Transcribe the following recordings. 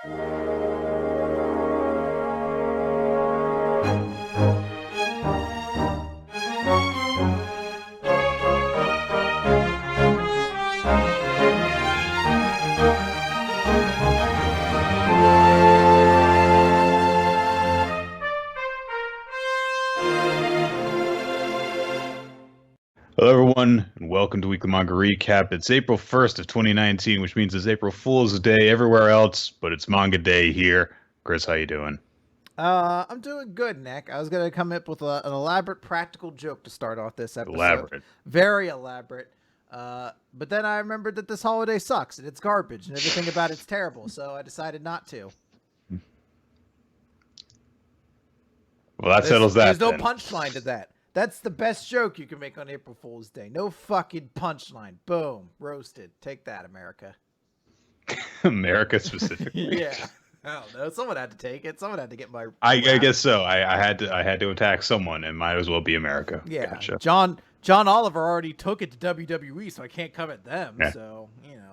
Hello, everyone, and welcome to Weekly Manga Recap. It's April 1st of 2019, which means it's April Fool's Day everywhere else, but it's Manga Day here. Chris, how you doing? I'm doing good, Nick. I was going to come up with an elaborate practical joke to start off this episode. Elaborate. Very elaborate. But then I remembered that this holiday sucks, and it's garbage, and everything about it's terrible, so I decided not to. Well, that settles that. There's no punchline to that. That's the best joke you can make on April Fool's Day. No fucking punchline. Boom. Roasted. Take that, America. America specifically? Yeah. I don't know. Someone had to take it. Someone had to get my... I guess so. I had to attack someone, and might as well be America. Yeah. Gotcha. John Oliver already took it to WWE, so I can't come at them. Yeah. So, you know.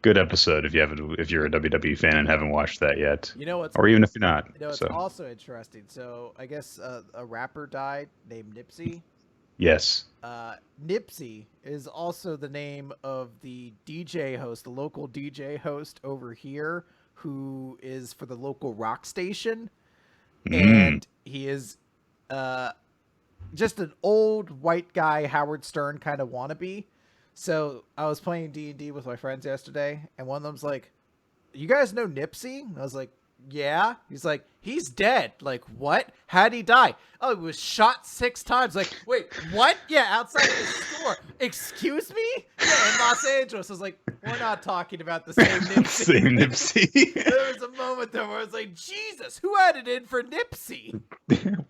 Good episode if you're a WWE fan and haven't watched that yet. You know what's... Or even if you're not. You know, it's also interesting. So, I guess a rapper died named Nipsey. Yes. Nipsey is also the name of the DJ host, the local DJ host over here, who is for the local rock station. And he is just an old white guy, Howard Stern kind of wannabe. So I was playing D&D with my friends yesterday, and one of them's like, "You guys know Nipsey?" And I was like, "Yeah." He's like, "He's dead." Like, what? How'd he die? Oh, he was shot 6 times. Like, wait, what? Yeah, outside of the store. Excuse me? Yeah, in Los Angeles. I was like, we're not talking about the same Nipsey. Same Nipsey. There was a moment there where I was like, Jesus, who had it in for Nipsey?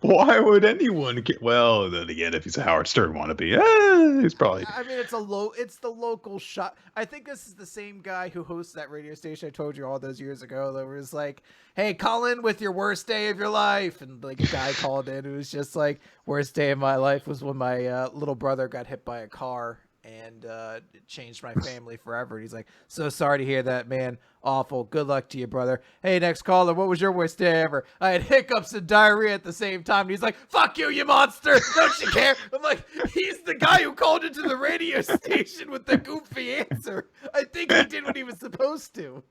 Why would anyone get... Well, then again, if he's a Howard Stern wannabe, he's probably... I mean, it's the local shot. I think this is the same guy who hosts that radio station I told you all those years ago that was like, "Hey, call in with your worst day of your life." And like a guy called in who was just like, "Worst day of my life was when my little brother got hit by a car and it changed my family forever." And he's like, "So sorry to hear that, man. Awful. Good luck to you, brother. Hey, next caller, what was your worst day ever?" "I had hiccups and diarrhea at the same time." And he's like, "Fuck you, you monster. Don't you care?" I'm like, he's the guy who called into the radio station with the goofy answer. I think he did what he was supposed to.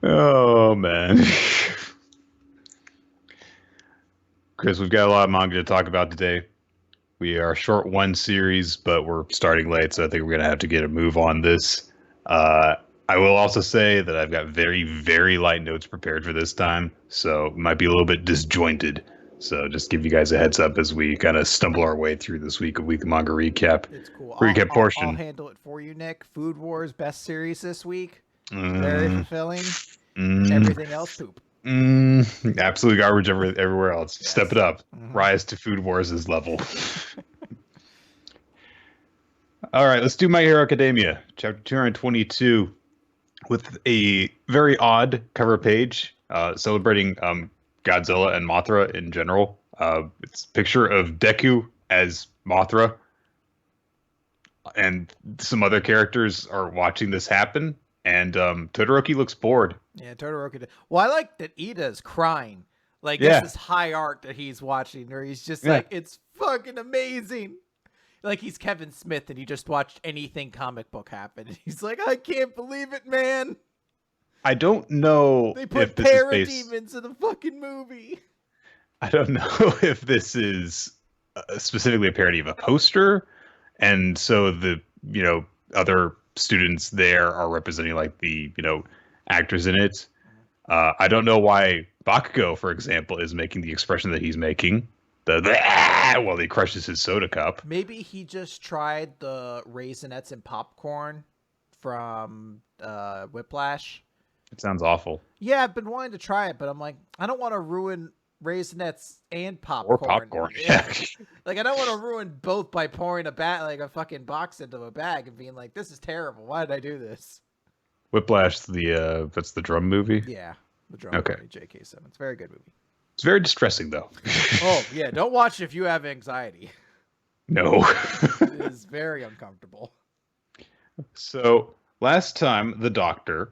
Oh, man. Chris, we've got a lot of manga to talk about today. We are short one series, but we're starting late, so I think we're going to have to get a move on this. I will also say that I've got very, very light notes prepared for this time, so it might be a little bit disjointed. So just give you guys a heads up as we kind of stumble our way through this week of Weekly Manga Recap. It's cool. Recap portion. I'll handle it for you, Nick. Food Wars, best series this week. Very fulfilling. Everything else, poop. Absolute garbage everywhere else. Yes. Step it up. Rise to Food Wars' level. All right, let's do My Hero Academia, chapter 222, with a very odd cover page celebrating Godzilla and Mothra in general. It's a picture of Deku as Mothra, and some other characters are watching this happen. And Todoroki looks bored. Yeah, Todoroki. Well, I like that Ida's crying. Like, this is high art that he's watching, where he's just like, it's fucking amazing. Like, he's Kevin Smith, and he just watched anything comic book happen. And he's like, I can't believe it, man. I don't know they put parademons in the fucking movie. I don't know if this is specifically a parody of a poster. And so the, other students there are representing like the actors in it. I don't know why Bakugo, for example, is making the expression that he's making while he crushes his soda cup. Maybe he just tried the Raisinets and popcorn from Whiplash. It sounds awful. Yeah, I've been wanting to try it, but I'm like, I don't want to ruin Raisinets and popcorn. Or popcorn. Yeah. Like, I don't want to ruin both by pouring a fucking box into a bag and being like, this is terrible. Why did I do this? Whiplash, that's the drum movie? Yeah, the drum movie, J.K. Simmons. Very good movie. It's very distressing, though. Oh, yeah, don't watch it if you have anxiety. No. It is very uncomfortable. So, last time the Doctor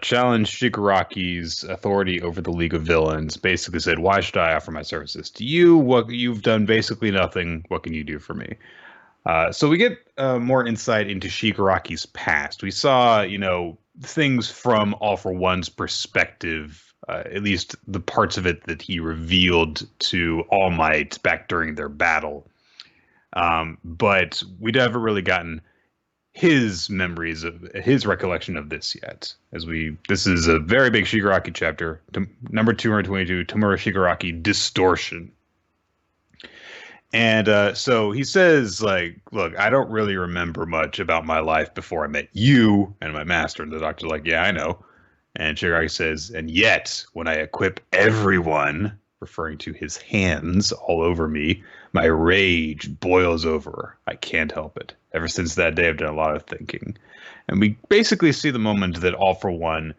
challenged Shigaraki's authority over the League of Villains. Basically said, "Why should I offer my services to you? What you've done basically nothing. What can you do for me?" So we get more insight into Shigaraki's past. We saw, things from All for One's perspective, at least the parts of it that he revealed to All Might back during their battle. But we haven't really gotten his memories of his recollection of this yet. This is a very big Shigaraki chapter, number 222, Tomura Shigaraki Distortion. And so he says, like, look, I don't really remember much about my life before I met you and my master. And the Doctor's like, yeah, I know. And Shigaraki says, and yet, when I equip everyone, referring to his hands all over me, my rage boils over. I can't help it. Ever since that day, I've done a lot of thinking. And we basically see the moment that All for One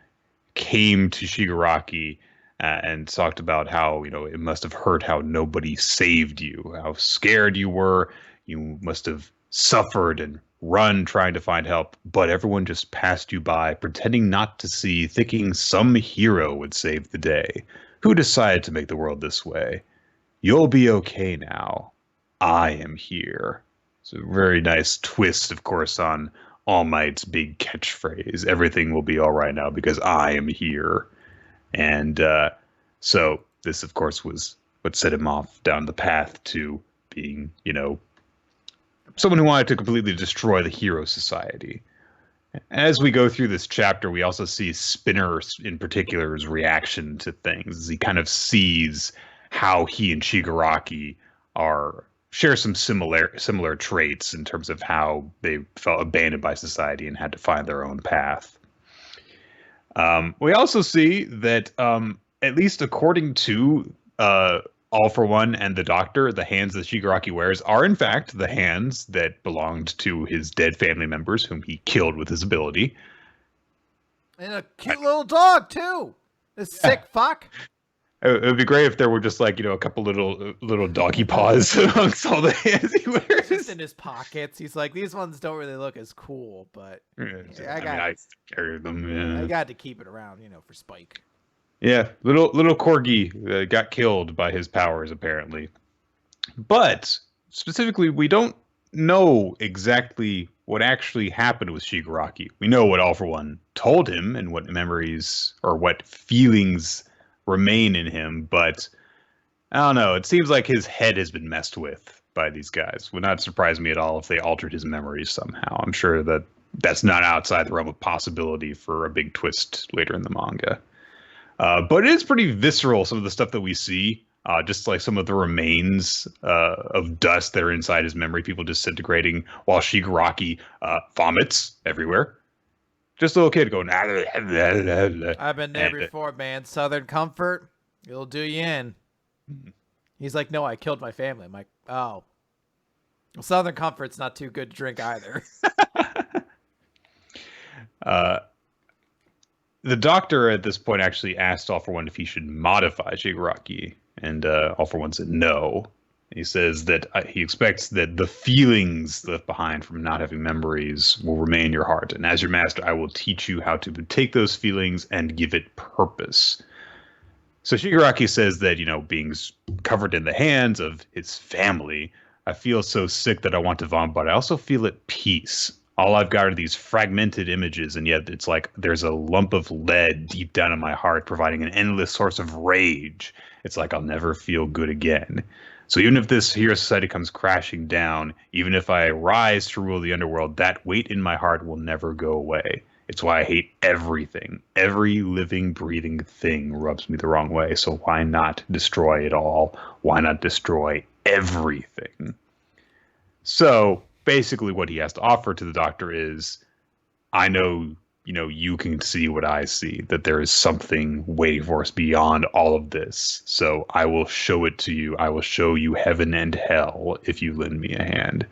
came to Shigaraki and talked about how, it must have hurt how nobody saved you, how scared you were. You must have suffered and run trying to find help, but everyone just passed you by, pretending not to see, thinking some hero would save the day. Who decided to make the world this way? You'll be okay now. I am here. It's a very nice twist, of course, on All Might's big catchphrase. Everything will be all right now because I am here. And so this, of course, was what set him off down the path to being, someone who wanted to completely destroy the hero society. As we go through this chapter, we also see Spinner in particular's reaction to things, as he kind of sees how he and Shigaraki share some similar traits in terms of how they felt abandoned by society and had to find their own path. We also see that, at least according to All for One and the Doctor, the hands that Shigaraki wears are in fact the hands that belonged to his dead family members, whom he killed with his ability. And a cute little dog too. This sick fuck. It would be great if there were just like, a couple little doggy paws amongst all the hands he wears. Just in his pockets. He's like, these ones don't really look as cool, but I carry them. Yeah. I got to keep it around, for Spike. Yeah, little corgi got killed by his powers, apparently. But specifically, we don't know exactly what actually happened with Shigaraki. We know what All for One told him and what memories or what feelings remain in him, but I don't know. It seems like his head has been messed with by these guys. Would not surprise me at all if they altered his memories somehow. I'm sure that's not outside the realm of possibility for a big twist later in the manga. But it is pretty visceral, some of the stuff that we see. Just like some of the remains of dust that are inside his memory, people disintegrating while Shigaraki vomits everywhere. Just a little kid going. I've been there before, man. Southern Comfort, it'll do you in. He's like, no, I killed my family. I'm like, oh. Well, Southern Comfort's not too good to drink either. The Doctor at this point actually asked All for One if he should modify Shigaraki, and All for One said no. He says that he expects that the feelings left behind from not having memories will remain in your heart. And as your master, I will teach you how to take those feelings and give it purpose. So Shigaraki says that, being covered in the hands of his family, I feel so sick that I want to vomit, but I also feel at peace. All I've got are these fragmented images, and yet it's like there's a lump of lead deep down in my heart providing an endless source of rage. It's like I'll never feel good again. So even if this hero society comes crashing down, even if I rise to rule the underworld, that weight in my heart will never go away. It's why I hate everything. Every living, breathing thing rubs me the wrong way. So why not destroy it all? Why not destroy everything? So basically what he has to offer to the Doctor is, I know, you can see what I see, that there is something waiting for us beyond all of this. So I will show it to you. I will show you heaven and hell if you lend me a hand.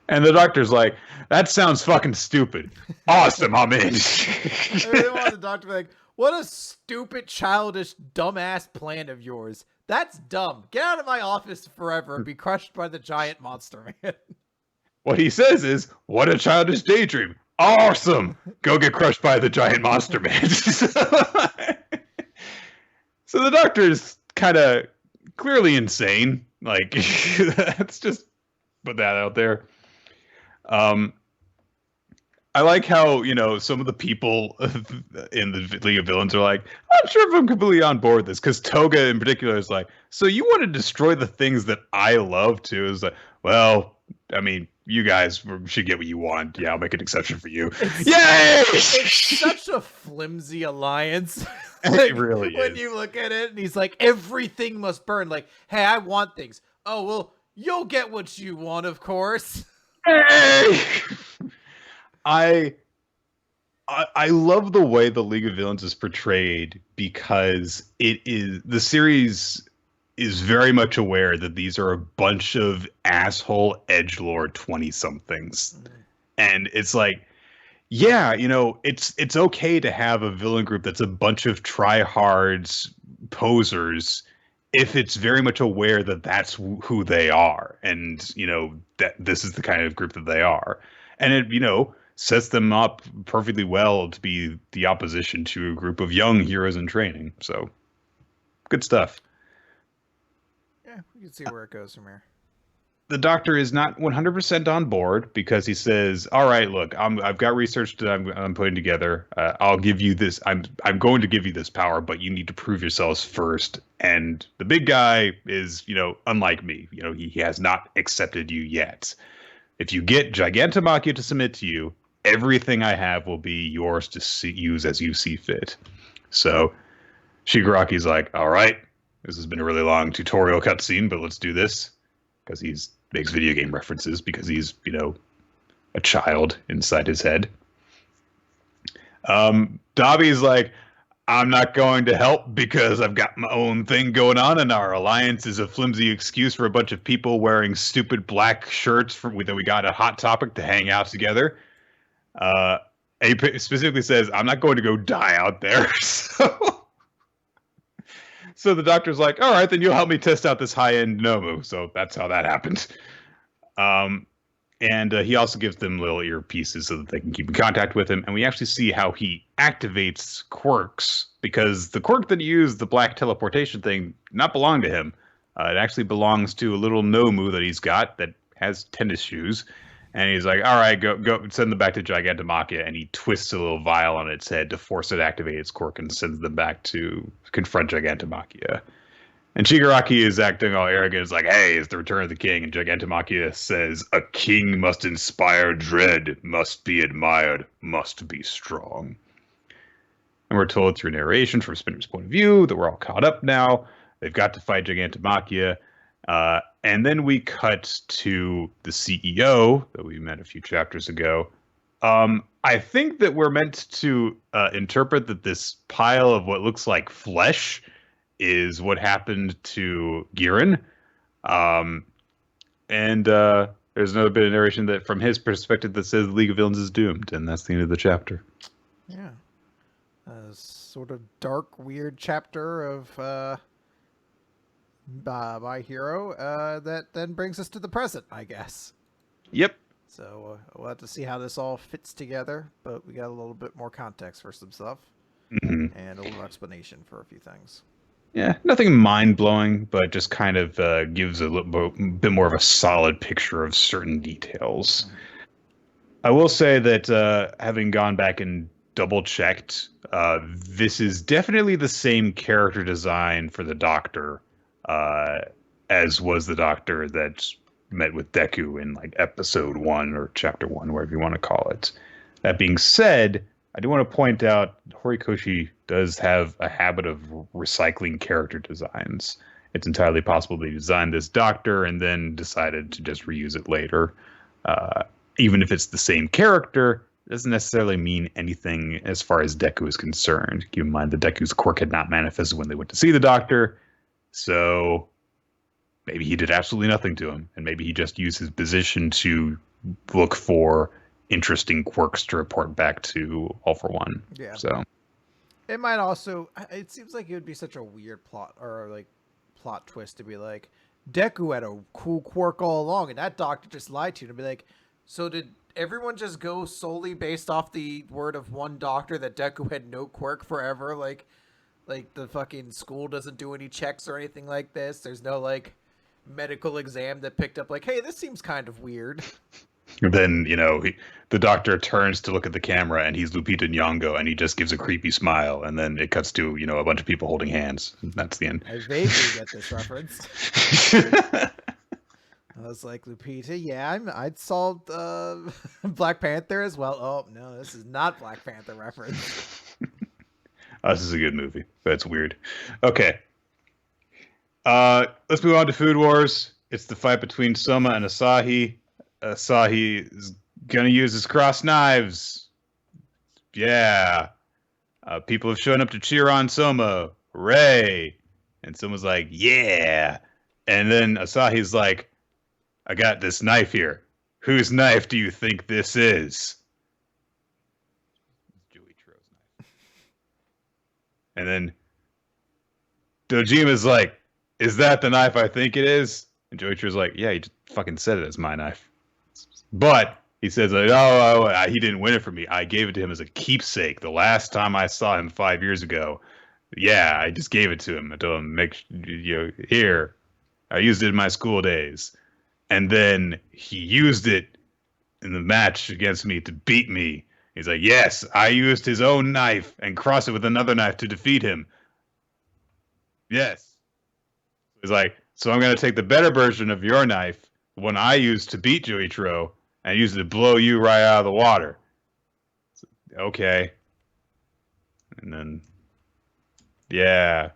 And the Doctor's like, that sounds fucking stupid. Awesome, I'm in. I really want the Doctor to be like, what a stupid, childish, dumbass plan of yours. That's dumb. Get out of my office forever and be crushed by the giant monster man. What he says is, what a childish daydream. Awesome! Go get crushed by the giant monster man. So the doctor is kind of clearly insane. Like, let's just put that out there. Um, I like how, some of the people in the League of Villains are like, I'm sure if I'm completely on board with this, because Toga in particular is like, so you want to destroy the things that I love too? It's like, well, I mean, you guys should get what you want. Yeah, I'll make an exception for you. Yay! It's such a flimsy alliance. It really when is. you look at it, and he's like, everything must burn. Like, hey, I want things. Oh, well, you'll get what you want, of course. Hey! I love the way the League of Villains is portrayed because the series is very much aware that these are a bunch of asshole edgelord 20-somethings. And it's like, yeah, it's okay to have a villain group that's a bunch of tryhards, posers, if it's very much aware that that's who they are, and that this is the kind of group that they are, and it sets them up perfectly well to be the opposition to a group of young heroes in training. So good stuff. Yeah, we can see where it goes from here. The doctor is not 100% on board because he says, all right, look, I've got research that I'm putting together. I'll give you this. I'm going to give you this power, but you need to prove yourselves first. And the big guy is, unlike me, he has not accepted you yet. If you get Gigantomachia to submit to you, everything I have will be yours to use as you see fit. So Shigaraki's like, all right, this has been a really long tutorial cutscene, but let's do this. Because he makes video game references because he's, a child inside his head. Dabi's like, I'm not going to help because I've got my own thing going on, and our alliance is a flimsy excuse for a bunch of people wearing stupid black shirts that we got a Hot Topic to hang out together. He specifically says, I'm not going to go die out there. So the doctor's like, all right, then you'll help me test out this high-end Nomu. So that's how that happened. And he also gives them little earpieces so that they can keep in contact with him. And we actually see how he activates quirks, because the quirk that he used, the black teleportation thing, not belong to him. It actually belongs to a little Nomu that he's got that has tennis shoes. And he's like, all right, go send them back to Gigantomachia. And he twists a little vial on its head to force it to activate its quirk and sends them back to confront Gigantomachia. And Shigaraki is acting all arrogant. It's like, hey, it's the return of the king. And Gigantomachia says, a king must inspire dread, must be admired, must be strong. And we're told through narration from Spinner's point of view that we're all caught up now. They've got to fight Gigantomachia. And then we cut to the CEO that we met a few chapters ago. I think that we're meant to interpret that this pile of what looks like flesh is what happened to Giran. And there's another bit of narration that from his perspective that says the League of Villains is doomed. And that's the end of the chapter. Yeah. A sort of dark, weird chapter of by Hero that then brings us to the present, I guess. Yep. So we'll have to see how this all fits together, but we got a little bit more context for some stuff and a little explanation for a few things. Yeah, nothing mind-blowing, but just kind of gives a little bit more of a solid picture of certain details. I will say that having gone back and double-checked, this is definitely the same character design for the Doctor as was the Doctor that met with Deku in like episode 1 or chapter 1, whatever you want to call it. That being said, I do want to point out Horikoshi does have a habit of recycling character designs. It's entirely possible they designed this Doctor and then decided to just reuse it later. Even if it's the same character, it doesn't necessarily mean anything as far as Deku is concerned. Keep in mind that Deku's quirk had not manifested when they went to see the Doctor, so maybe he did absolutely nothing to him, and maybe he just used his position to look for interesting quirks to report back to All for One. Yeah. So it might also. It seems like it would be such a weird plot or like plot twist to be like Deku had a cool quirk all along, and that Doctor just lied to you and be like, so did everyone just go solely based off the word of one doctor that Deku had no quirk forever? Like the fucking school doesn't do any checks or anything like this. There's no like medical exam that picked up like, hey, this seems kind of weird. And then, the doctor turns to look at the camera and he's Lupita Nyong'o and he just gives a creepy smile. And then it cuts to, a bunch of people holding hands. And that's the end. I vaguely get this reference. I was like, Lupita, yeah, I'd solved Black Panther as well. Oh, no, this is not Black Panther reference. This is a good movie, but it's weird. Okay. Let's move on to Food Wars. It's the fight between Soma and Asahi. Asahi is going to use his cross knives. Yeah. People have shown up to cheer on Soma. Hooray. And Soma's like, yeah. And then Asahi's like, I got this knife here. Whose knife do you think this is? Joichiro's knife. And then Dojima's like, is that the knife I think it is? And Joichiro's like, yeah, you just fucking said it as my knife. But he says, like, he didn't win it for me. I gave it to him as a keepsake. The last time I saw him 5 years ago, yeah, I just gave it to him. I told him, here. I used it in my school days. And then he used it in the match against me to beat me. He's like, yes, I used his own knife and crossed it with another knife to defeat him. Yes. He's like, so I'm going to take the better version of your knife, the one I used to beat Joichiro, and use it to blow you right out of the water. Okay. And then, yeah.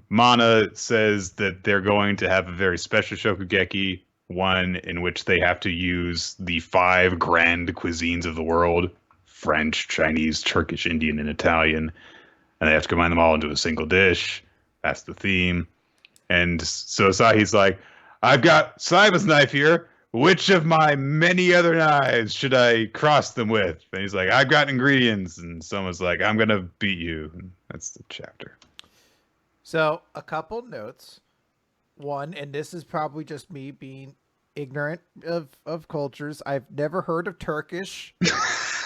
Mana says that they're going to have a very special Shokugeki, one in which they have to use the 5 grand cuisines of the world: French, Chinese, Turkish, Indian, and Italian. And they have to combine them all into a single dish. That's the theme. And so Asahi's like, I've got Saiba's knife here. Which of my many other knives should I cross them with? And he's like, I've got ingredients. And someone's like, I'm going to beat you. And that's the chapter. So a couple notes. One, and this is probably just me being ignorant of cultures. I've never heard of Turkish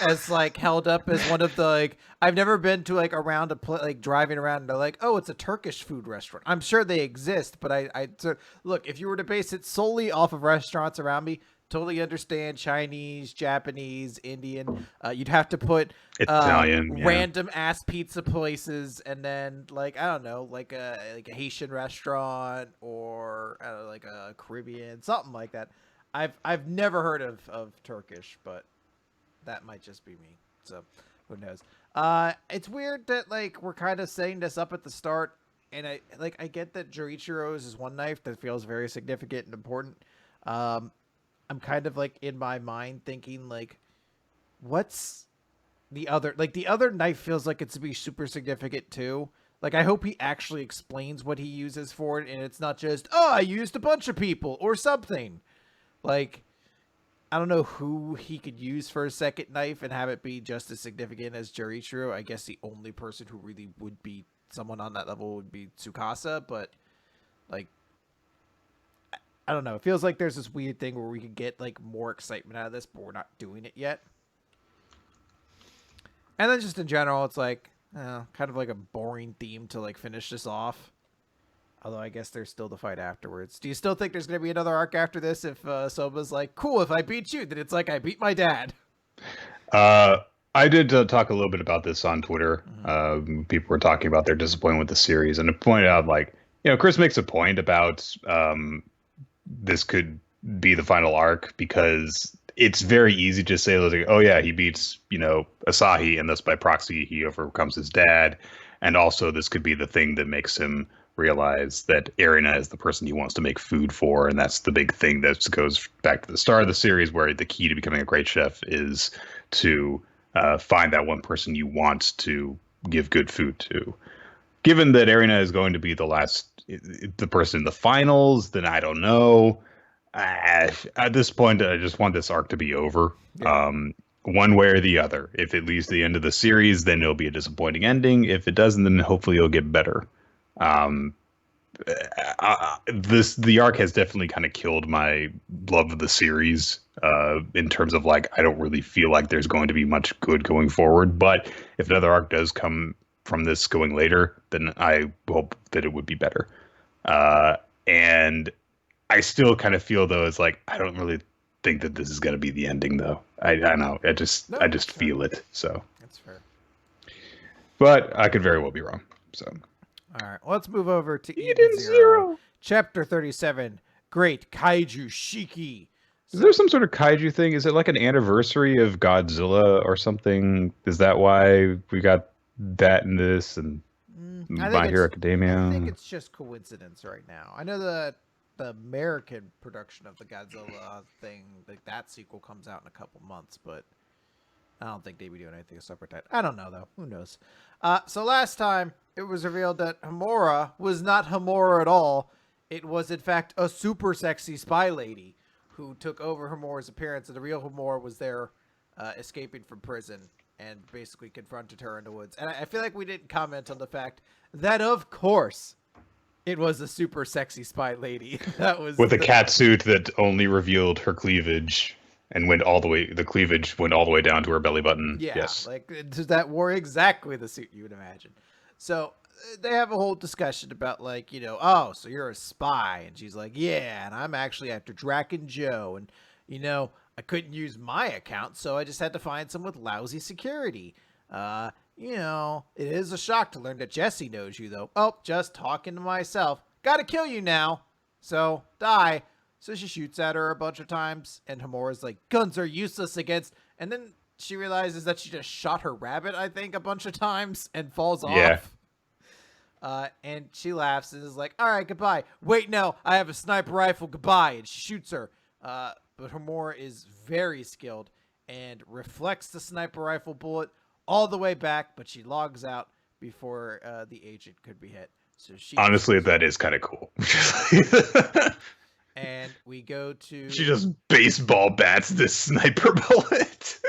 as like held up as one of the like. I've never been to like around like driving around and they're like, oh, it's a Turkish food restaurant. I'm sure they exist, but so, look, if you were to base it solely off of restaurants around me, totally understand Chinese, Japanese, Indian. You'd have to put Italian, random ass pizza places, and then like I don't know, like a Haitian restaurant or like a Caribbean, something like that. I've never heard of Turkish, but that might just be me. So who knows? It's weird that like we're kind of setting this up at the start, and I get that Joichiro's is one knife that feels very significant and important. I'm kind of like in my mind thinking like, what's the other? Like the other knife feels like it's to be super significant too. Like I hope he actually explains what he uses for it, and it's not just I used a bunch of people or something. Like I don't know who he could use for a second knife and have it be just as significant as Joichiro. I guess the only person who really would be someone on that level would be Tsukasa, but like. I don't know. It feels like there's this weird thing where we could get like more excitement out of this, but we're not doing it yet. And then just in general, it's like kind of like a boring theme to like finish this off. Although I guess there's still the fight afterwards. Do you still think there's going to be another arc after this if Soba's like, cool, if I beat you, then it's like I beat my dad? I did talk a little bit about this on Twitter. Mm-hmm. People were talking about their disappointment with the series, and it pointed out like, Chris makes a point about this could be the final arc because it's very easy to say, like, oh yeah, he beats, Asahi, and thus by proxy he overcomes his dad. And also this could be the thing that makes him realize that Erina is the person he wants to make food for. And that's the big thing that goes back to the start of the series, where the key to becoming a great chef is to find that one person you want to give good food to. Given that Erina is going to be the person in the finals, then I don't know. At this point, I just want this arc to be over, one way or the other. If it leads to the end of the series, then it'll be a disappointing ending. If it doesn't, then hopefully it'll get better. The arc has definitely kind of killed my love of the series in terms of like, I don't really feel like there's going to be much good going forward. But if another arc does come from this going later, then I hope that it would be better. And I still kind of feel though, it's like, I don't really think that this is going to be the ending though. I don't know. I just feel it. So that's fair. But I could very well be wrong. So all right, let's move over to Eden Zero. Chapter 37. Great Kaiju Shiki. Is there some sort of kaiju thing? Is it like an anniversary of Godzilla or something? Is that why we got that in this and My Hero Academia? I think it's just coincidence right now. I know that the American production of the Godzilla thing, like that sequel, comes out in a couple months, but I don't think they'd be doing anything separate. I don't know though. Who knows? So last time it was revealed that Homura was not Homura at all. It was in fact a super sexy spy lady who took over Homura's appearance, and the real Homura was there escaping from prison and basically confronted her in the woods. And I feel like we didn't comment on the fact that, of course, it was a super sexy spy lady. That was with a cat suit that only revealed her cleavage and the cleavage went all the way down to her belly button. Yeah, yes. like that wore exactly the suit you would imagine. So they have a whole discussion about like, oh, so you're a spy. And she's like, yeah, and I'm actually after Drac and Joe. And, I couldn't use my account, so I just had to find some with lousy security. It is a shock to learn that Jesse knows you, though. Oh, just talking to myself. Gotta kill you now. So, die. So she shoots at her a bunch of times, and Homura's like, guns are useless against... And then she realizes that she just shot her rabbit, I think, a bunch of times, and falls off. And she laughs and is like, all right, goodbye. Wait, no, I have a sniper rifle. Goodbye. And she shoots her. But Homura is very skilled and reflects the sniper rifle bullet all the way back, but she logs out before the agent could be hit. So she honestly, that is kind of cool. And we go to... She just baseball bats this sniper bullet.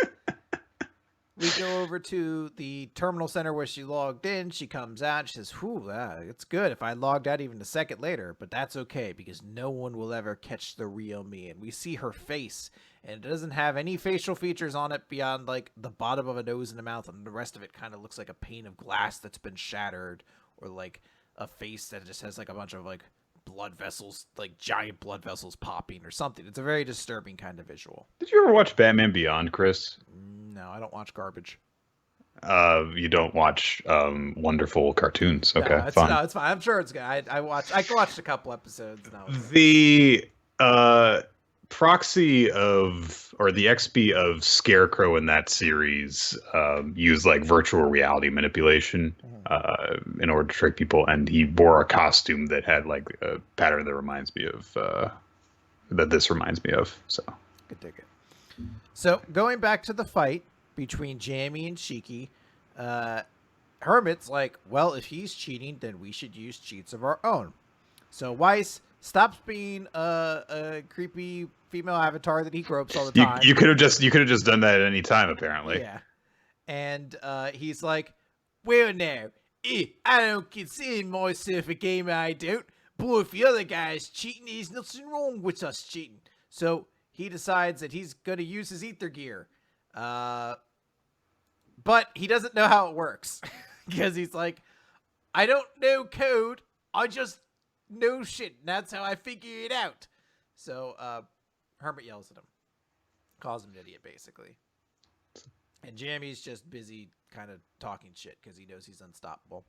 We go over to the terminal center where she logged in. She comes out. She says, whew, it's good if I logged out even a second later, but that's okay because no one will ever catch the real me. And we see her face, and it doesn't have any facial features on it beyond like the bottom of a nose and a mouth, and the rest of it kind of looks like a pane of glass that's been shattered, or like a face that just has like a bunch of like blood vessels, like giant blood vessels popping or something. It's a very disturbing kind of visual. Did you ever watch Batman Beyond, Chris? No, I don't watch garbage. You don't watch wonderful cartoons. Okay, fine. No, it's fine. I'm sure it's good. I watched a couple episodes. The proxy of, or the XP of Scarecrow in that series used like virtual reality manipulation in order to trick people, and he wore a costume that had like a pattern that reminds me of that this reminds me of. So could dig it. So going back to the fight between Jamie and Shiki, Hermit's like, well, if he's cheating, then we should use cheats of our own. So Weiss stops being a creepy female avatar that he gropes all the time. You could have just done that at any time, apparently. Yeah. And he's like, well, now, I don't consider myself a gamer, I don't. But if the other guy's cheating, there's nothing wrong with us cheating. So he decides that he's going to use his ether gear. But he doesn't know how it works. Because he's like, I don't know code. I just know shit. And that's how I figure it out. So Hermit yells at him. Calls him an idiot, basically. And Jamie's just busy kind of talking shit because he knows he's unstoppable.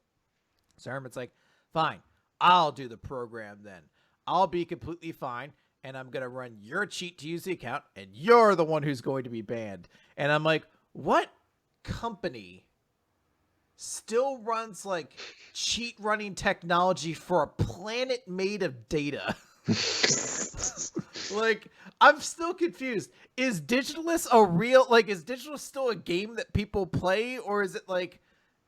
So Hermit's like, fine, I'll do the program then. I'll be completely fine, and I'm going to run your cheat to use the account, and you're the one who's going to be banned. And I'm like, what company still runs, like, cheat running technology for a planet made of data? Like, I'm still confused. Is Digitalis a real, like, is Digitalis still a game that people play, or is it, like,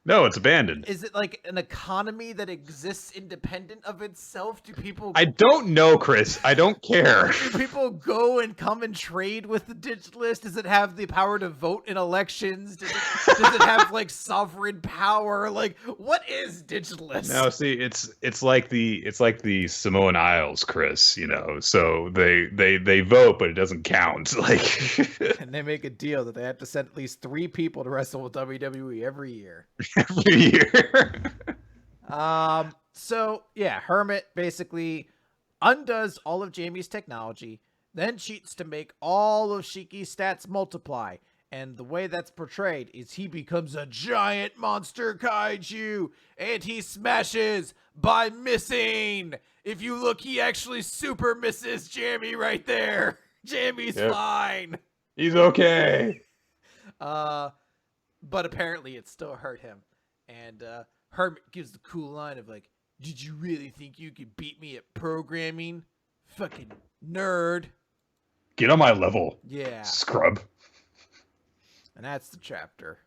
No, it's abandoned. Is it like an economy that exists independent of itself? Do people? I don't know, Chris. I don't care. Do people go and come and trade with the Digitalis? Does it have the power to vote in elections? Does it have like sovereign power? Like, what is Digitalis? No, see, it's like the Samoan Isles, Chris. You know, so they vote, but it doesn't count. Like, and they make a deal that they have to send at least 3 people to wrestle with WWE every year. every year. So yeah, Hermit basically undoes all of Jamie's technology, then cheats to make all of Shiki's stats multiply. And the way that's portrayed is he becomes a giant monster kaiju, and he smashes by missing. If you look, he actually super misses Jamie right there. Jamie's fine. He's okay. But apparently it still hurt him. And Hermit gives the cool line of like, did you really think you could beat me at programming? Fucking nerd. Get on my level. Yeah. Scrub. And that's the chapter.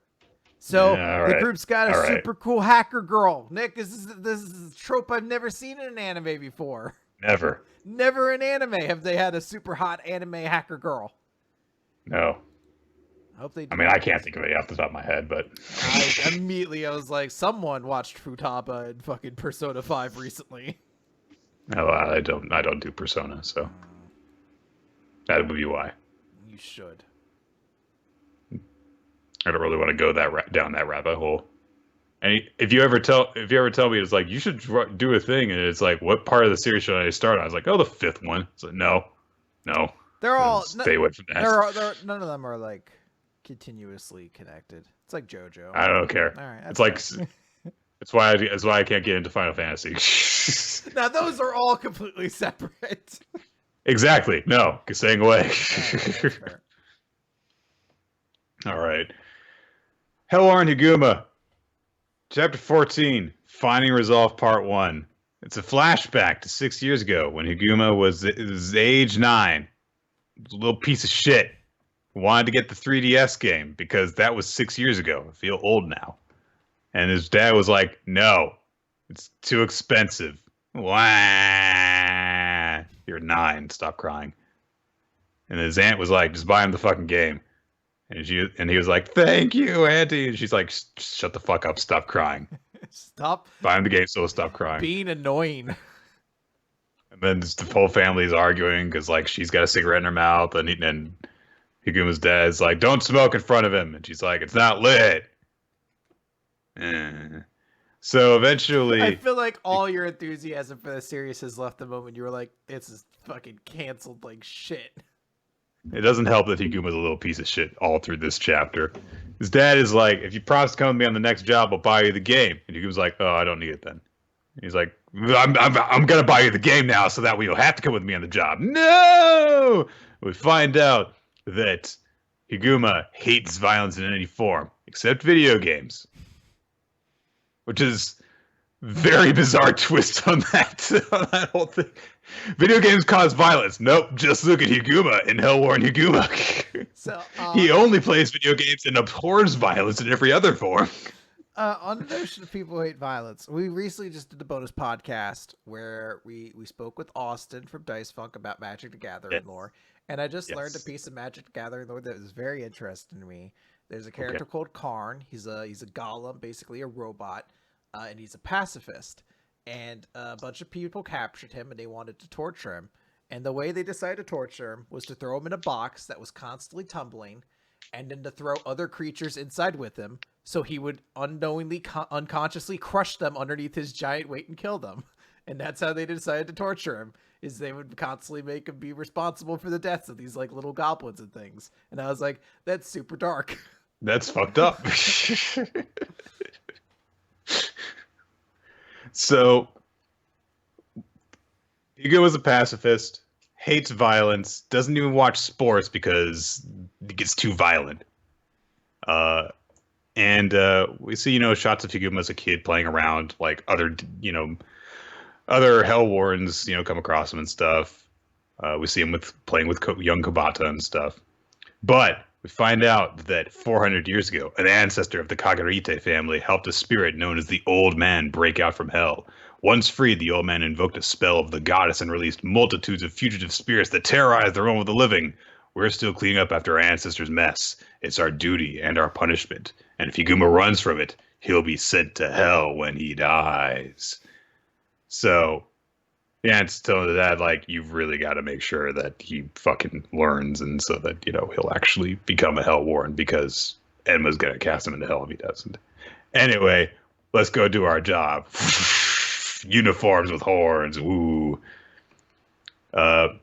So the group's got a super cool hacker girl. Nick, this is a trope I've never seen in an anime before. Never. Never in anime have they had a super hot anime hacker girl. No. I hope they do. I mean, I can't think of it off the top of my head, but I was like, someone watched Futaba and fucking Persona 5 recently. No, I don't do Persona, so that would be why. You should. I don't really want to go down that rabbit hole. And if you ever tell me, it's like, you should do a thing, and it's like, what part of the series should I start on? I was like, oh, the 5th one. It's like, no. They're all stay away from that. None of them are like continuously connected. It's like JoJo. I don't care. All right, it's like it's why I can't get into Final Fantasy. Now those are all completely separate. Exactly. No, staying away. All right. Hellwarn Higuma, Chapter 14, Finding Resolve Part 1. It's a flashback to 6 years ago when Higuma was age 9. A little piece of shit. Wanted to get the 3DS game because that was 6 years ago. I feel old now. And his dad was like, no, it's too expensive. Wah! You're 9, stop crying. And his aunt was like, just buy him the fucking game. And he was like, thank you, Auntie. And she's like, shut the fuck up, stop crying. Stop. Buy him the game, so stop crying. Being annoying. And then the whole family is arguing because like she's got a cigarette in her mouth, and Higuma's dad's like, don't smoke in front of him. And she's like, it's not lit. So eventually, I feel like all your enthusiasm for the series has left the moment you were like, this is fucking canceled like shit. It doesn't help that Higuma's a little piece of shit all through this chapter. His dad is like, if you promise to come with me on the next job, I'll buy you the game. And Higuma's like, oh, I don't need it then. He's like, I'm going to buy you the game now so that way you'll have to come with me on the job. No! We find out that Higuma hates violence in any form, except video games. Which is very bizarre twist on that whole thing. Video games cause violence. Nope, just look at Higuma in Hellwarn Higuma. So he only plays video games and abhors violence in every other form. On the notion of people who hate violence, we recently just did a bonus podcast where we spoke with Austin from Dice Funk about Magic the Gathering lore, and I just learned a piece of Magic the Gathering lore that was very interesting to me. There's a character called Karn. He's a golem, basically a robot, and he's a pacifist. And a bunch of people captured him, and they wanted to torture him. And the way they decided to torture him was to throw him in a box that was constantly tumbling, and then to throw other creatures inside with him, so he would unknowingly, unconsciously crush them underneath his giant weight and kill them. And that's how they decided to torture him, is they would constantly make him be responsible for the deaths of these like little goblins and things. And I was like, that's super dark. That's fucked up. So, Hugo was a pacifist, hates violence, doesn't even watch sports because it gets too violent. And we see, shots of Higuma as a kid playing around, like other Hellwarns, come across him and stuff. We see him playing with young Kabata and stuff. But We find out that 400 years ago, an ancestor of the Kagerite family helped a spirit known as the Old Man break out from hell. Once freed, the Old Man invoked a spell of the goddess and released multitudes of fugitive spirits that terrorized the realm of the living. We're still cleaning up after our ancestors' mess. It's our duty and our punishment. And if Higuma runs from it, he'll be sent to hell when he dies. So, yeah, it's telling the dad, like, you've really got to make sure that he fucking learns, and so that, he'll actually become a Hell Warden, because Enma's going to cast him into hell if he doesn't. Anyway, let's go do our job. Uniforms with horns. Woo. Then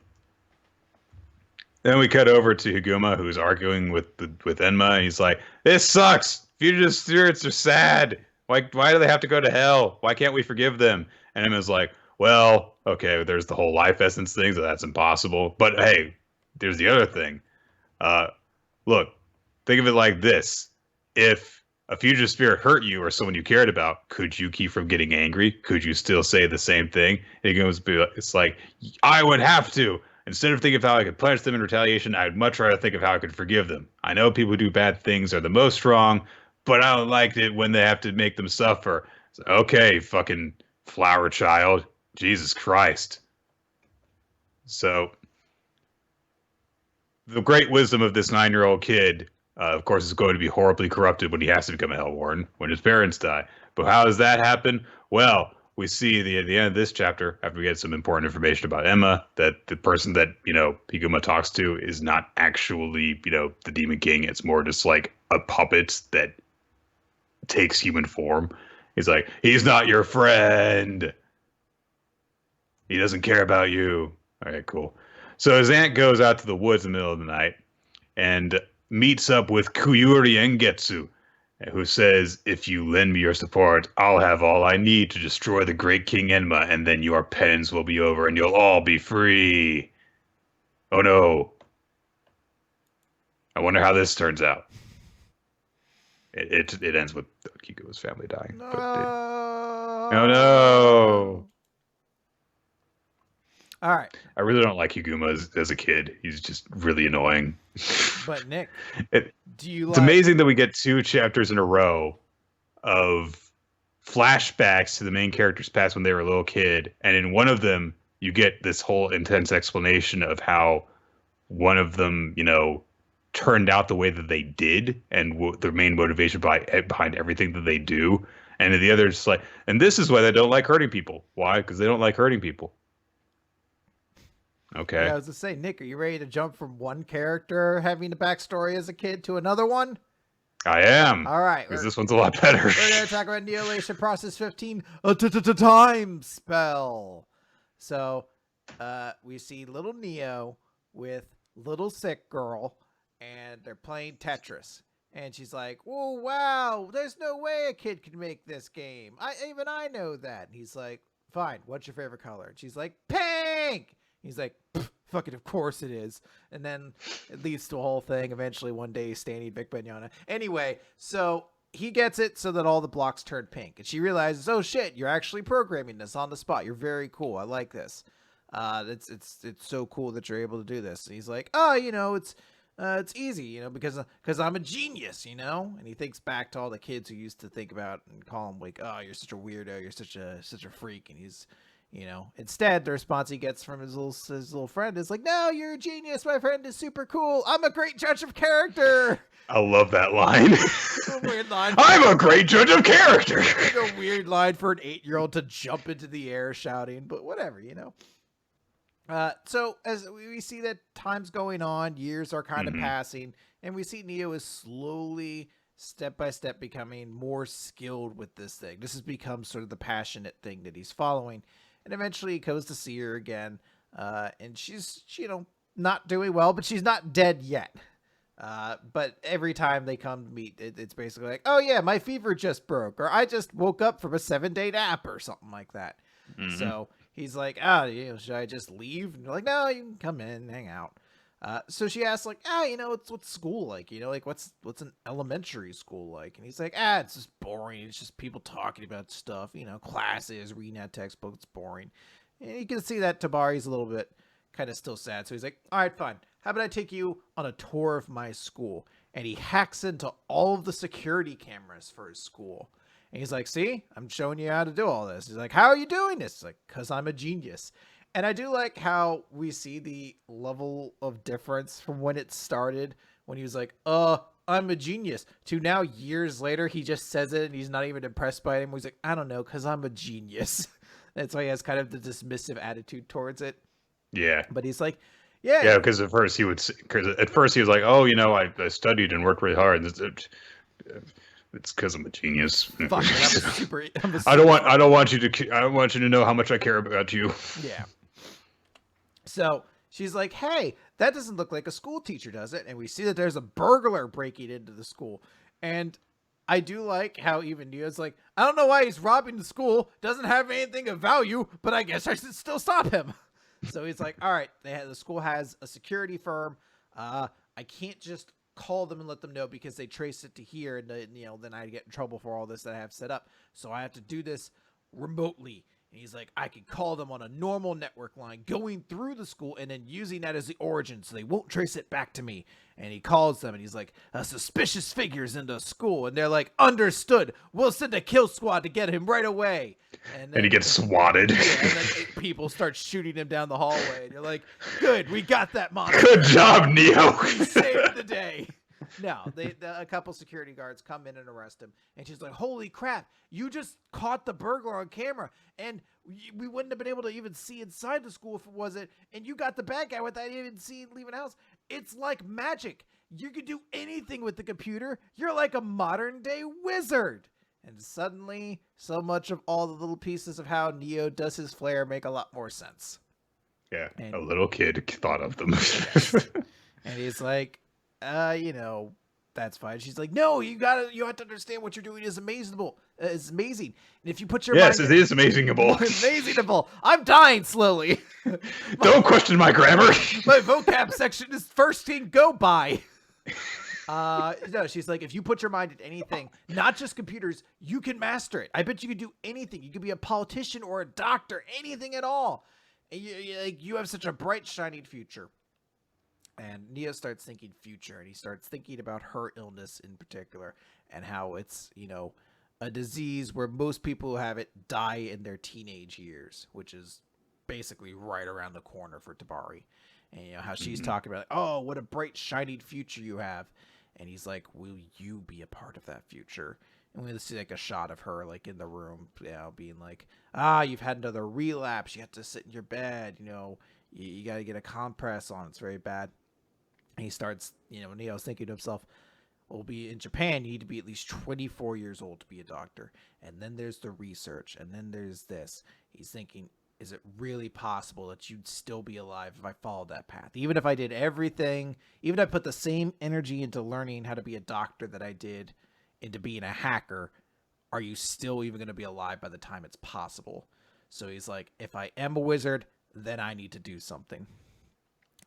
we cut over to Higuma, who's arguing with Enma, and he's like, "This sucks. Fugitive spirits are sad. Why do they have to go to hell? Why can't we forgive them?" And Enma's like, "Well, okay, there's the whole life essence thing, so that's impossible. But hey, there's the other thing. Look, think of it like this. If a fugitive spirit hurt you or someone you cared about, could you keep from getting angry? Could you still say the same thing?" And it's like, I would have to. Instead of thinking of how I could punish them in retaliation, I'd much rather think of how I could forgive them. I know people who do bad things are the most wrong, but I don't like it when they have to make them suffer. So, okay, fucking flower child. Jesus Christ. So, the great wisdom of this 9-year-old kid, of course, is going to be horribly corrupted when he has to become a Hell Warden, when his parents die. But how does that happen? Well, we see at the end of this chapter, after we get some important information about Enma, that the person that, Higuma talks to is not actually, the Demon King. It's more just like a puppet that takes human form. He's like, he's not your friend. He doesn't care about you. All right, cool. So his aunt goes out to the woods in the middle of the night and meets up with Kuyuri Engetsu, who says, "If you lend me your support, I'll have all I need to destroy the great King Enma, and then your penance will be over and you'll all be free." Oh no. I wonder how this turns out. It ends with Kiku's family dying. No. Oh no. All right. I really don't like Higuma as a kid. He's just really annoying. But Nick, it's amazing that we get 2 chapters in a row of flashbacks to the main character's past when they were a little kid, and in one of them you get this whole intense explanation of how one of them, turned out the way that they did, and their main motivation behind everything that they do, and the other is like, and this is why they don't like hurting people. Why? Because they don't like hurting people. Okay. Yeah, I was gonna say, Nick, are you ready to jump from one character having a backstory as a kid to another one? I am. All right. Because this one's a lot better. We're going to talk about Lation Process 15, a time spell. So, we see little Neo with little sick girl, and they're playing Tetris. And she's like, "Oh, wow, there's no way a kid can make this game. Even I know that." And he's like, "Fine, what's your favorite color?" And she's like, "Pink!" He's like, "Fucking of course it is." And then it leads to a whole thing. Eventually one day he's standing Vic Mignogna. Anyway, so he gets it so that all the blocks turn pink. And she realizes, oh shit, you're actually programming this on the spot. You're very cool. I like this. It's so cool that you're able to do this. And he's like, "Oh, it's easy, because I'm a genius, And he thinks back to all the kids who used to think about and call him like, "Oh, you're such a weirdo. You're such a freak." And he's, instead the response he gets from his little friend is like, "No, you're a genius. My friend is super cool. I'm a great judge of character." I love that line. A weird line. I'm a great judge of character. Like a weird line for an 8-year-old to jump into the air shouting, but whatever, So as we see that time's going on, years are kind of passing, and we see Neo is slowly, step by step, becoming more skilled with this thing. This has become sort of the passionate thing that he's following. And eventually he goes to see her again, and she's, not doing well, but she's not dead yet. But every time they come to meet, it's basically like, "Oh yeah, my fever just broke," or "I just woke up from a 7-day nap," or something like that. So he's like, should I just leave? And they're like, "No, you can come in, hang out." So she asks like, what's school like? What's an elementary school like? And he's like, it's just boring. It's just people talking about stuff, classes, reading out textbooks. It's boring. And you can see that Tabari's a little bit kind of still sad. So he's like, all right, fine. How about I take you on a tour of my school? And he hacks into all of the security cameras for his school. And he's like, see, I'm showing you how to do all this. He's like, how are you doing this? He's like, because I'm a genius. And I do like how we see the level of difference from when it started, when he was like, I'm a genius, to now years later, he just says it and he's not even impressed by it anymore. He's like, I don't know, because I'm a genius. That's why he has kind of the dismissive attitude towards it. Yeah. But he's like, yeah. Yeah, because at first he was like, oh, I studied and worked really hard. It's because I'm a genius. Fuck it, I don't want you to know how much I care about you. Yeah. So she's like, hey, that doesn't look like a school teacher, does it? And we see that there's a burglar breaking into the school. And I do like how even Neo's like, I don't know why he's robbing the school. Doesn't have anything of value, but I guess I should still stop him. So he's like, all right, the school has a security firm. I can't just call them and let them know because they trace it to here. And, then I get in trouble for all this that I have set up. So I have to do this remotely. And he's like, I could call them on a normal network line going through the school and then using that as the origin so they won't trace it back to me. And he calls them and he's like, suspicious figures in the school. And they're like, understood. We'll send a kill squad to get him right away. And he gets swatted. Yeah, and then people start shooting him down the hallway. And you're like, good, we got that monster. Good job, Neo. We saved the day. No, a couple security guards come in and arrest him. And she's like, holy crap, you just caught the burglar on camera. And we wouldn't have been able to even see inside the school if it wasn't. And you got the bad guy without even seeing leaving the house. It's like magic. You could do anything with the computer. You're like a modern day wizard. And suddenly, so much of all the little pieces of how Neo does his flair make a lot more sense. Yeah, and a little kid thought of them. Yes. And he's like, that's fine. She's like, no, you have to understand what you're doing is amazing. It's amazing. And if you put your yes, it is amazingable. Amazingable. I'm dying slowly. Don't question my grammar. My vocab section is first thing go by. No, she's like, if you put your mind at anything, not just computers, you can master it. I bet you could do anything. You could be a politician or a doctor, anything at all. And you have such a bright, shining future. And Neo starts thinking future, and he starts thinking about her illness in particular, and how it's, a disease where most people who have it die in their teenage years, which is basically right around the corner for Tabari. And how she's talking about, oh, what a bright, shining future you have. And he's like, will you be a part of that future? And we see like a shot of her like in the room, being like, you've had another relapse. You have to sit in your bed. You got to get a compress on. It's very bad. And he starts, Neo's thinking to himself, well, be in Japan, you need to be at least 24 years old to be a doctor. And then there's the research. And then there's this. He's thinking, is it really possible that you'd still be alive if I followed that path? Even if I did everything, even if I put the same energy into learning how to be a doctor that I did into being a hacker, are you still even going to be alive by the time it's possible? So he's like, if I am a wizard, then I need to do something.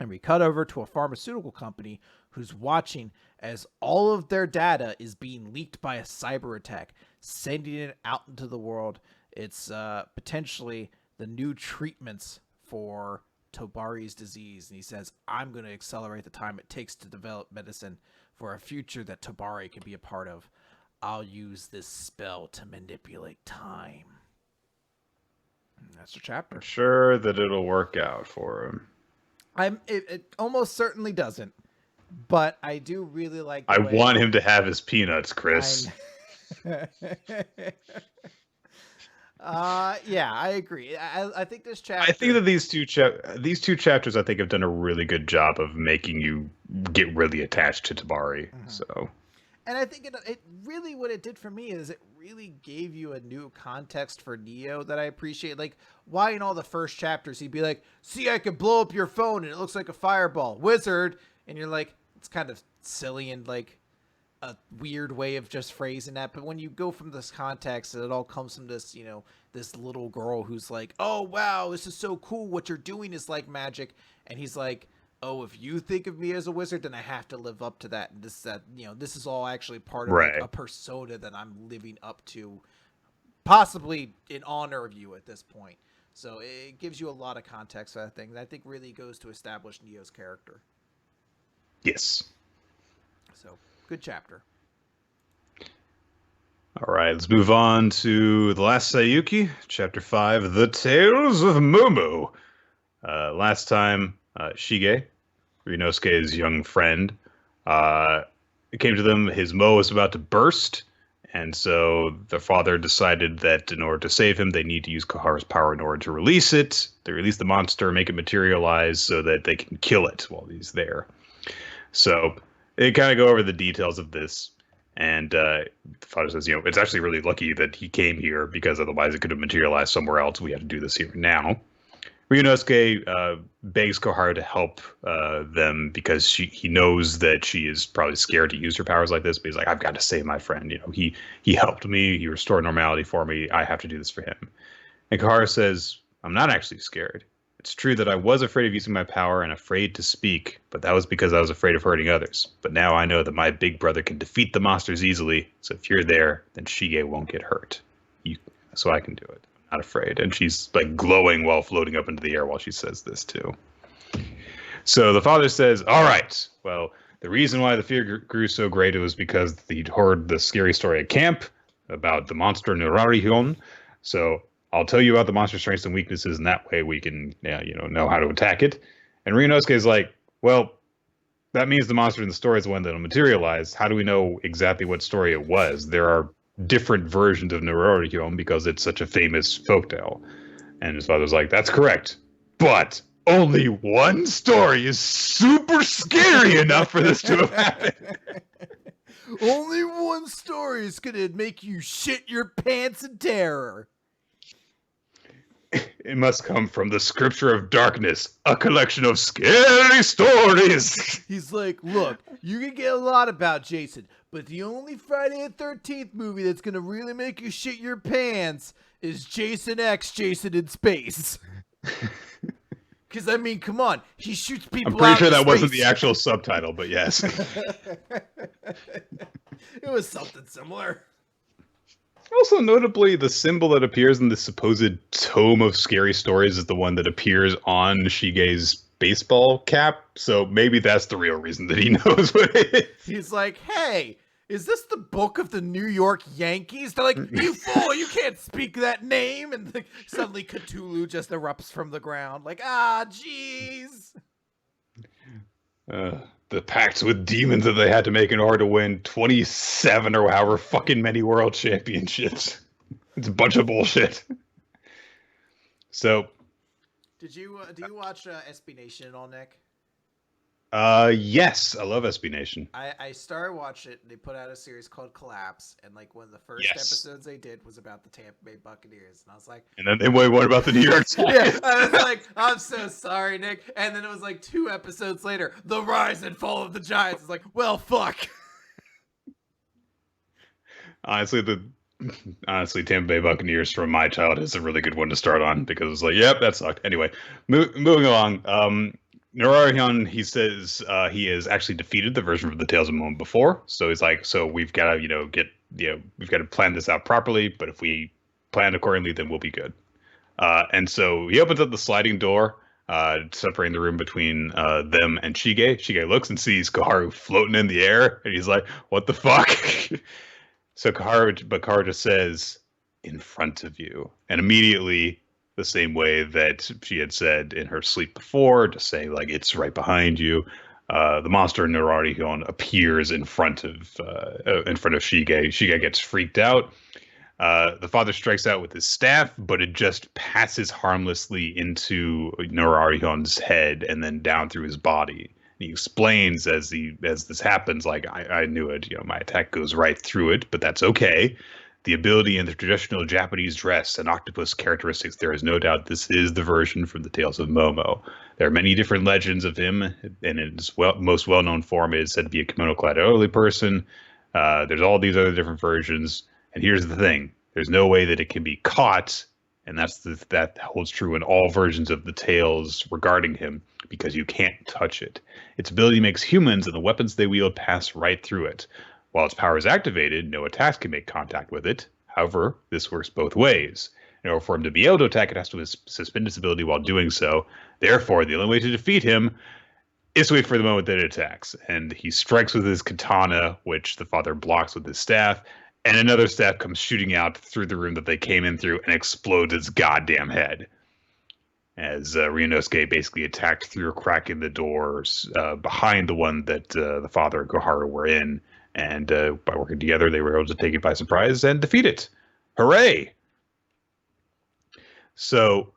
And we cut over to a pharmaceutical company who's watching as all of their data is being leaked by a cyber attack, sending it out into the world. It's potentially the new treatments for Tabari's disease. And he says, I'm going to accelerate the time it takes to develop medicine for a future that Tabari can be a part of. I'll use this spell to manipulate time. And that's the chapter. I'm sure that it'll work out for him. It almost certainly doesn't, but I do really like. I want him to have his peanuts, Chris. Yeah, I agree. I think this chapter. I think that these two chapters, I think, have done a really good job of making you get really attached to Tabari. Mm-hmm. So, and I think it really what it did for me is it really gave you a new context for Neo that I appreciate. Like, why in all the first chapters he'd be like, see, I could blow up your phone and it looks like a fireball, wizard. And you're like, it's kind of silly and like a weird way of just phrasing that. But when you go from this context, it all comes from this, this little girl who's like, oh, wow, this is so cool. What you're doing is like magic. And he's like, oh, if you think of me as a wizard, then I have to live up to that. And this is all actually part of like a persona that I'm living up to, possibly in honor of you at this point. So it gives you a lot of context for that thing. That I think really goes to establish Neo's character. Yes. So good chapter. All right, let's move on to The Last Saiyuki, Chapter 5, The Tales of Momo. Last time, Shige, Ryunosuke's young friend, it came to them. His Mo was about to burst, and so the father decided that in order to save him, they need to use Koharu's power in order to release it. They release the monster, make it materialize so that they can kill it while he's there. So they kind of go over the details of this. And the father says, it's actually really lucky that he came here because otherwise it could have materialized somewhere else. We have to do this here now. Ryunosuke begs Koharu to help them because he knows that she is probably scared to use her powers like this. But he's like, I've got to save my friend. He helped me. He restored normality for me. I have to do this for him. And Koharu says, I'm not actually scared. It's true that I was afraid of using my power and afraid to speak, but that was because I was afraid of hurting others. But now I know that my big brother can defeat the monsters easily, so if you're there, then Shige won't get hurt. So I can do it. I'm not afraid. And she's like glowing while floating up into the air while she says this too. So the father says, all right, well, the reason why the fear grew so great was because he'd heard the scary story at camp about the monster Nurarihyun. So I'll tell you about the monster's strengths and weaknesses, and that way we can, know how to attack it. And Ryunosuke is like, well, that means the monster in the story is the one that'll materialize. How do we know exactly what story it was? There are different versions of Nurarihyun because it's such a famous folktale. And his father's like, that's correct. But only one story is super scary enough for this to have happened. Only one story is going to make you shit your pants in terror. It must come from the scripture of darkness, a collection of scary stories. He's like, look, you can get a lot about Jason, but the only Friday the 13th movie that's going to really make you shit your pants is Jason X, Jason in Space. Because, I mean, come on. He shoots people out. I'm pretty sure that wasn't the actual subtitle, but yes. It was something similar. Also, notably, the symbol that appears in the supposed tome of scary stories is the one that appears on Shige's baseball cap. So maybe that's the real reason that he knows what it is. He's like, hey, is this the book of the New York Yankees? They're like, you fool, you can't speak that name. And suddenly Cthulhu just erupts from the ground. Like, jeez. The pacts with demons that they had to make in order to win 27 or however fucking many world championships. It's a bunch of bullshit. So, do you watch SB Nation at all, Nick? Yes, I love SB Nation. I started watching it. They put out a series called Collapse, and like one of the first episodes they did was about the Tampa Bay Buccaneers, and I was like, and then they what about the New York Times? Yeah, I was like, I'm so sorry, Nick. And then it was like 2 episodes later, the rise and fall of the Giants. It's like, well, fuck. Honestly, Tampa Bay Buccaneers from my childhood is a really good one to start on because it's like, yep, that sucked. Anyway, moving along. Nurarihyun, he says he has actually defeated the version of the Tales of Momo before. So he's like, so we've got to, we've got to plan this out properly. But if we plan accordingly, then we'll be good. And so he opens up the sliding door, separating the room between them and Shige. Shige looks and sees Koharu floating in the air. And he's like, what the fuck? So Koharu just says, in front of you. And immediately, the same way that she had said in her sleep before, just saying like it's right behind you. The monster Nurarihyun appears in front of Shige. Shige gets freaked out. The father strikes out with his staff, but it just passes harmlessly into Nurarihyun's head and then down through his body. And he explains as this happens, like I knew it. My attack goes right through it, but that's okay. The ability in the traditional Japanese dress and octopus characteristics, there is no doubt this is the version from the Tales of Momo. There are many different legends of him, and in his most well-known form, it is said to be a kimono-clad elderly person. There's all these other different versions, and here's the thing. There's no way that it can be caught, and that holds true in all versions of the tales regarding him, because you can't touch it. Its ability makes humans and the weapons they wield pass right through it. While its power is activated, no attacks can make contact with it. However, this works both ways. In order for him to be able to attack, it has to suspend its ability while doing so. Therefore, the only way to defeat him is to wait for the moment that it attacks. And he strikes with his katana, which the father blocks with his staff, and another staff comes shooting out through the room that they came in through and explodes its goddamn head. As Ryunosuke basically attacked through a crack in the doors behind the one that the father and Koharu were in. And by working together, they were able to take it by surprise and defeat it. Hooray! So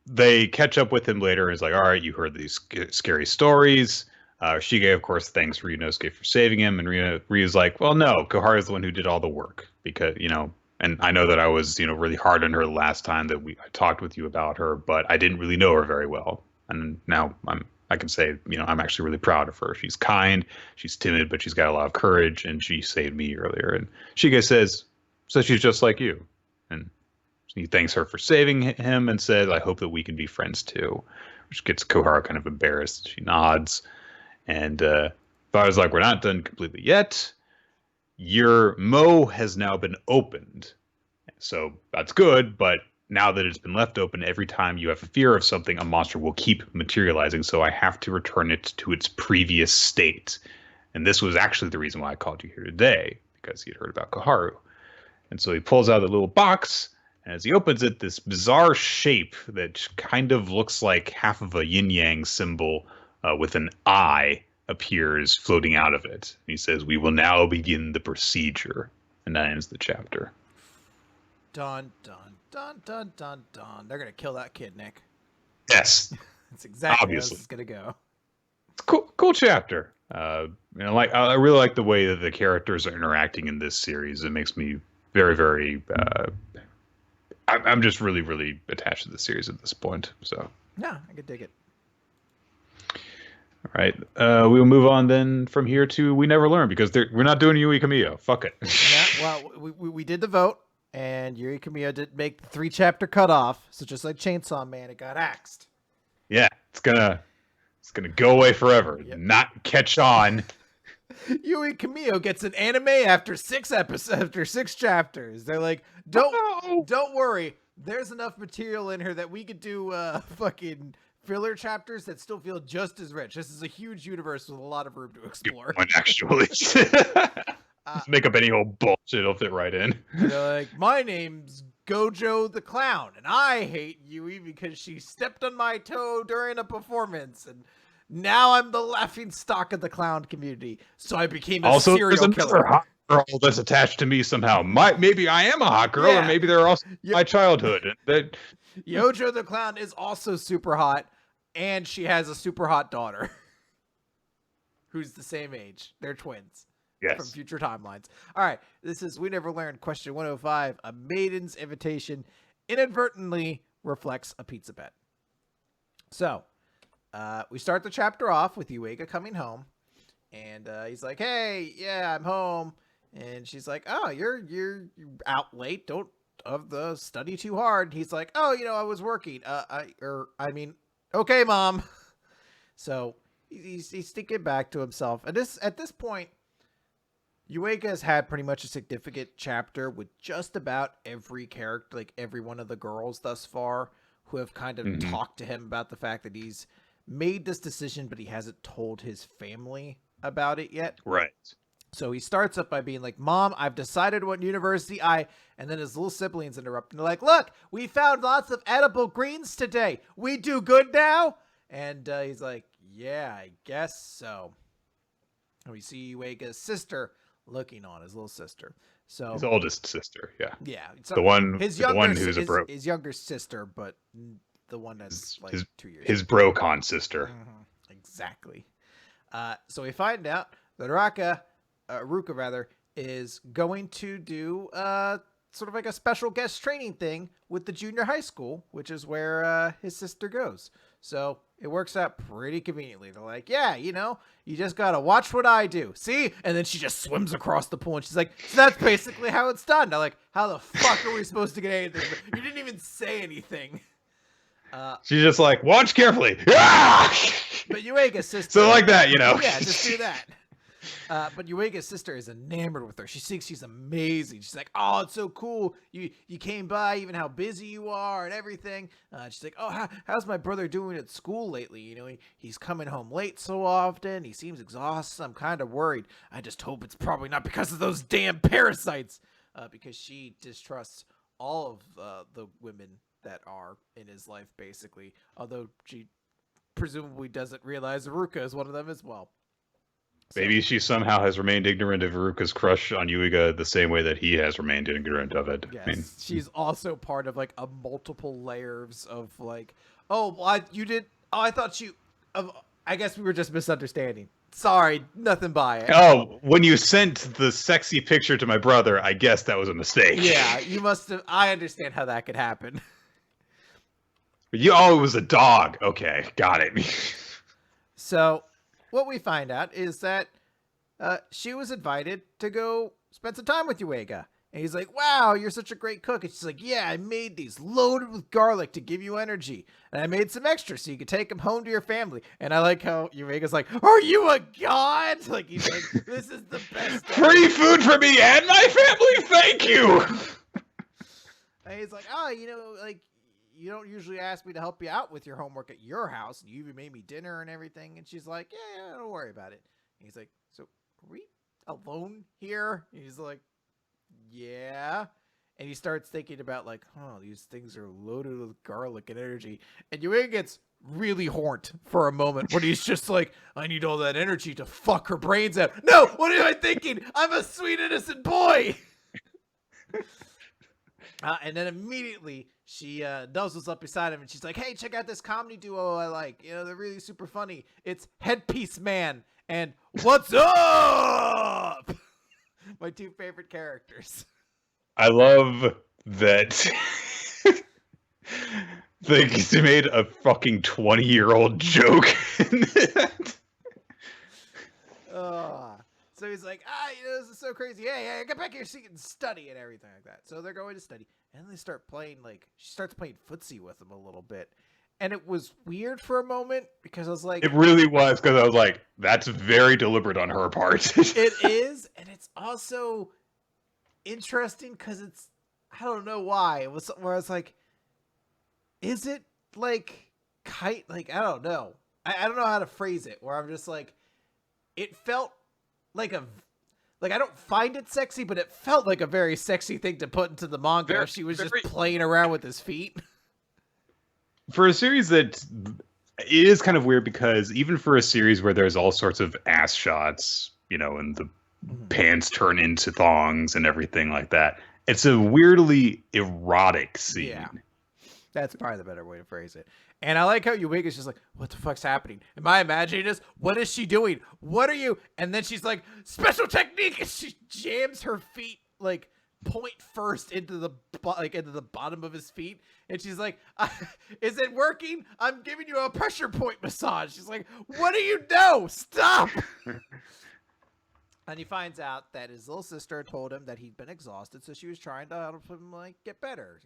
they catch up with him later and is like, all right, you heard these scary stories. Shige, of course, thanks Ryunosuke for saving him. And Ryu's like, well, no, Koharu's the one who did all the work. Because, and I know that I was, really hard on her the last time that I talked with you about her, but I didn't really know her very well. And now I can say, I'm actually really proud of her. She's kind, she's timid, but she's got a lot of courage, and she saved me earlier. And Shige says, so she's just like you. And he thanks her for saving him and said, I hope that we can be friends too, which gets Koharu kind of embarrassed. She nods. And Father's like, we're not done completely yet. Your Mo has now been opened. So that's good, but now that it's been left open, every time you have a fear of something, a monster will keep materializing. So I have to return it to its previous state. And this was actually the reason why I called you here today, because he had heard about Koharu. And so he pulls out a little box, and as he opens it, this bizarre shape that kind of looks like half of a yin-yang symbol with an eye appears floating out of it. He says, we will now begin the procedure. And that ends the chapter. Dun, dun, dun, dun, dun, dun. They're going to kill that kid, Nick. Yes. That's exactly Obviously. how this is going to go. It's a cool chapter. I really like the way that the characters are interacting in this series. It makes me very, very... I'm just really, really attached to the series at this point. So yeah, I could dig it. All right, we will move on then from here to We Never Learn, because we're not doing Yui Kamiya. Fuck it. Yeah, well, we did the vote, and Yuri Kamiya did make the 3-chapter cutoff. So just like Chainsaw Man, it got axed. Yeah, it's gonna go away forever. Yep. Not catch on. Yui Kamiya gets an anime after 6 episodes, after 6 chapters. They're like, don't worry, there's enough material in here that we could do fucking filler chapters that still feel just as rich. This is a huge universe with a lot of room to explore. Actually, make up any old bullshit, it'll fit right in. They're like, my name's Gojo the Clown, and I hate Yui because she stepped on my toe during a performance, and now I'm the laughing stock of the clown community. So I became a serial killer. Hot girl that's attached to me somehow. Maybe I am a hot girl, or maybe they're also my childhood. Yojo the Clown is also super hot, and she has a super hot daughter who's the same age. They're twins. Yes. From future timelines. All right, this is We Never Learned, question 105. A maiden's invitation inadvertently reflects a pizza bet. So, we start the chapter off with Yuega coming home, and he's like, "Hey, yeah, I'm home." And she's like, "Oh, you're out late. Don't study too hard." He's like, "Oh, I was working. Okay, Mom." So he's thinking back to himself. At this point, Yuega has had pretty much a significant chapter with just about every character, like every one of the girls thus far, who have kind of talked to him about the fact that he's made this decision, but he hasn't told his family about it yet. Right. So he starts up by being like, "Mom, I've decided what university and then his little siblings interrupt and they're like, "Look, we found lots of edible greens today. We do good now?" And he's like, "Yeah, I guess so." And we see Yuega's sister looking on, his little sister. So his oldest sister, yeah. Yeah. So the one who's a bro. His younger sister, but the one that's like 2 years. His bro-con sister. Mm-hmm. Exactly. So we find out that Ruka is going to do sort of like a special guest training thing with the junior high school, which is where his sister goes. So it works out pretty conveniently. They're like, "Yeah, you just gotta watch what I do. See?" And then she just swims across the pool and she's like, "So that's basically how it's done." They're like, "How the fuck are we supposed to get anything? You didn't even say anything." She's just like, "Watch carefully." But Yuega's sister. So like that, Yeah, just do that. But Yuega's sister is enamored with her. She thinks she's amazing. She's like, "Oh, it's so cool. You came by, even how busy you are and everything." She's like, "Oh, how's my brother doing at school lately? You know, he's coming home late so often. He seems exhausted. I'm kind of worried. I just hope it's probably not because of those damn parasites." Because she distrusts all of the women that are in his life, basically. Although she presumably doesn't realize Aruka is one of them as well. Maybe she somehow has remained ignorant of Iruka's crush on Yuiga the same way that he has remained ignorant of it. Yes, I mean, she's also part of like a multiple layers of like, oh, well, you did. Oh, I thought you. I guess we were just misunderstanding. Sorry, nothing by it. oh, when you sent the sexy picture to my brother, I guess that was a mistake. Yeah, you must have. I understand how that could happen. Oh, it was a dog. Okay, got it. So, what we find out is that she was invited to go spend some time with Yuega. And he's like, "Wow, you're such a great cook." And she's like, "Yeah, I made these loaded with garlic to give you energy. And I made some extra so you could take them home to your family." And I like how Yuega's like, "Are you a god?" Like, he's like, "This is the best. Free food for me and my family, thank you! And he's like, "Oh, like, you don't usually ask me to help you out with your homework at your house. And you even made me dinner and everything." And she's like, "Yeah, don't worry about it." And he's like, "So, are we alone here?" And he's like, "Yeah." And he starts thinking about like, "Oh, these things are loaded with garlic and energy." And Yuiga gets really horned for a moment when he's just like, "I need all that energy to fuck her brains out." No, what am I thinking? I'm a sweet innocent boy. And then immediately she nuzzles up beside him and she's like, "Hey, check out this comedy duo I like. They're really super funny. It's Headpiece Man and What's Up?" My two favorite characters. I love that they made a fucking 20-year-old joke in that. So he's like, this is so crazy. Hey, get back here so you can study and everything like that. So they're going to study. And they start playing, she starts playing footsie with him a little bit. And it was weird for a moment because I was like... It really was, because I was like, that's very deliberate on her part. It is, and it's also interesting because it's... I don't know why. It was where I was like, is it like kite? Like, I don't know. I don't know how to phrase it, where I'm just like, it felt like I don't find it sexy, but it felt like a very sexy thing to put into the manga. She was just playing around with his feet. For a series that it is kind of weird, because even for a series where there's all sorts of ass shots, and the pants turn into thongs and everything like that, it's a weirdly erotic scene. Yeah. That's probably the better way to phrase it. And I like how Yuiga's just like, "What the fuck's happening? Am I imagining this? What is she doing? What are you?" And then she's like, "Special technique!" And she jams her feet like point first into the bottom of his feet. And she's like, "Is it working? I'm giving you a pressure point massage." She's like, "What do you know? Stop!" And he finds out that his little sister told him that he'd been exhausted, so she was trying to help him get better.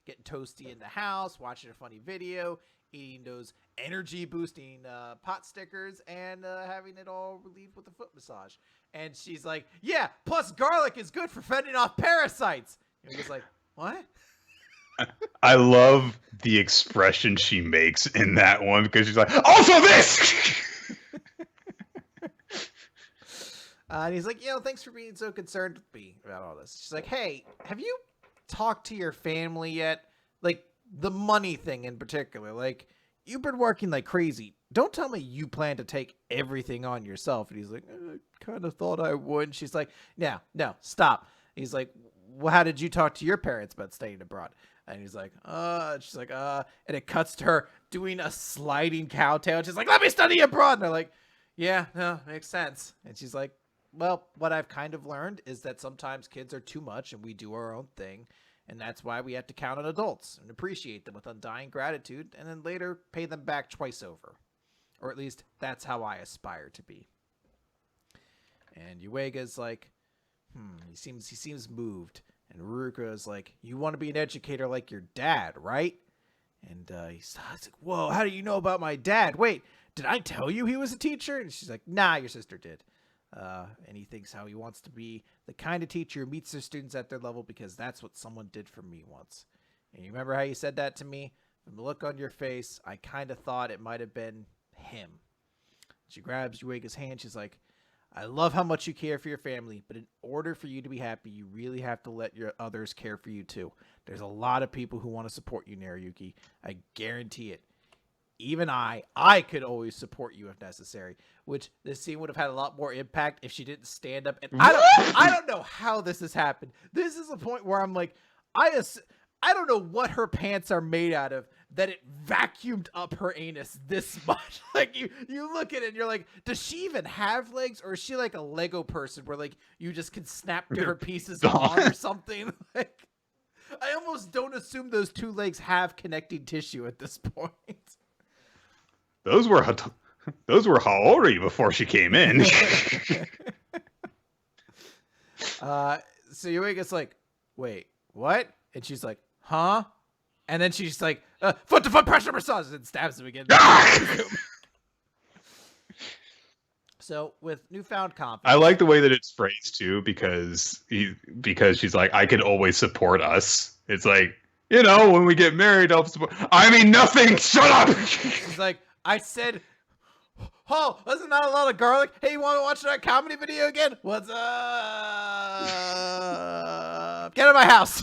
Getting toasty in the house, watching a funny video, eating those energy boosting pot stickers, and having it all relieved with a foot massage. And she's like, "Yeah, plus garlic is good for fending off parasites." And he was like, "What?" I love the expression she makes in that one, because she's like, "Also this!" And he's like, "Thanks for being so concerned with me about all this." She's like, "Hey, have you talked to your family yet? Like, the money thing in particular. Like, you've been working like crazy. Don't tell me you plan to take everything on yourself." And he's like, "I kind of thought I would." And she's like, No, stop." He's like, "Well, how did you talk to your parents about staying abroad?" And he's like, and she's like, and it cuts to her doing a sliding cowtail. And she's like, "Let me study abroad." And they're like, "Yeah, no, makes sense." And she's like, "Well, what I've kind of learned is that sometimes kids are too much and we do our own thing. And that's why we have to count on adults and appreciate them with undying gratitude and then later pay them back twice over. Or at least that's how I aspire to be." And Yuega's like, he seems moved. And Ruka is like, "You want to be an educator like your dad, right?" And he's like, "Whoa, how do you know about my dad? Wait, did I tell you he was a teacher?" And she's like, "Nah, your sister did." And he thinks how he wants to be the kind of teacher who meets their students at their level because that's what someone did for me once. And you remember how you said that to me? From the look on your face, I kind of thought it might have been him. She grabs Yuega's hand. She's like, I love how much you care for your family, but in order for you to be happy, you really have to let your others care for you too. There's a lot of people who want to support you, Naruyuki. I guarantee it. Even I could always support you if necessary, which this scene would have had a lot more impact if she didn't stand up. And I don't know how this has happened. This is a point where I'm like, I don't know what her pants are made out of that it vacuumed up her anus this much. Like you look at it and you're like, does she even have legs, or is she like a Lego person where like you just can snap different pieces on or something? Like, I almost don't assume those two legs have connecting tissue at this point. Those were Haori before she came in. So Yuega's like, wait, what? And she's like, huh? And then she's like, foot-to-foot pressure massage, and stabs him again. So with newfound confidence, I like the way that it's phrased too, because she's like, I could always support us. It's like, you know, when we get married, I'll support. I mean, nothing. Shut up. She's like, I said, oh, wasn't that a lot of garlic? Hey, you want to watch that comedy video again? What's up? Get out of my house.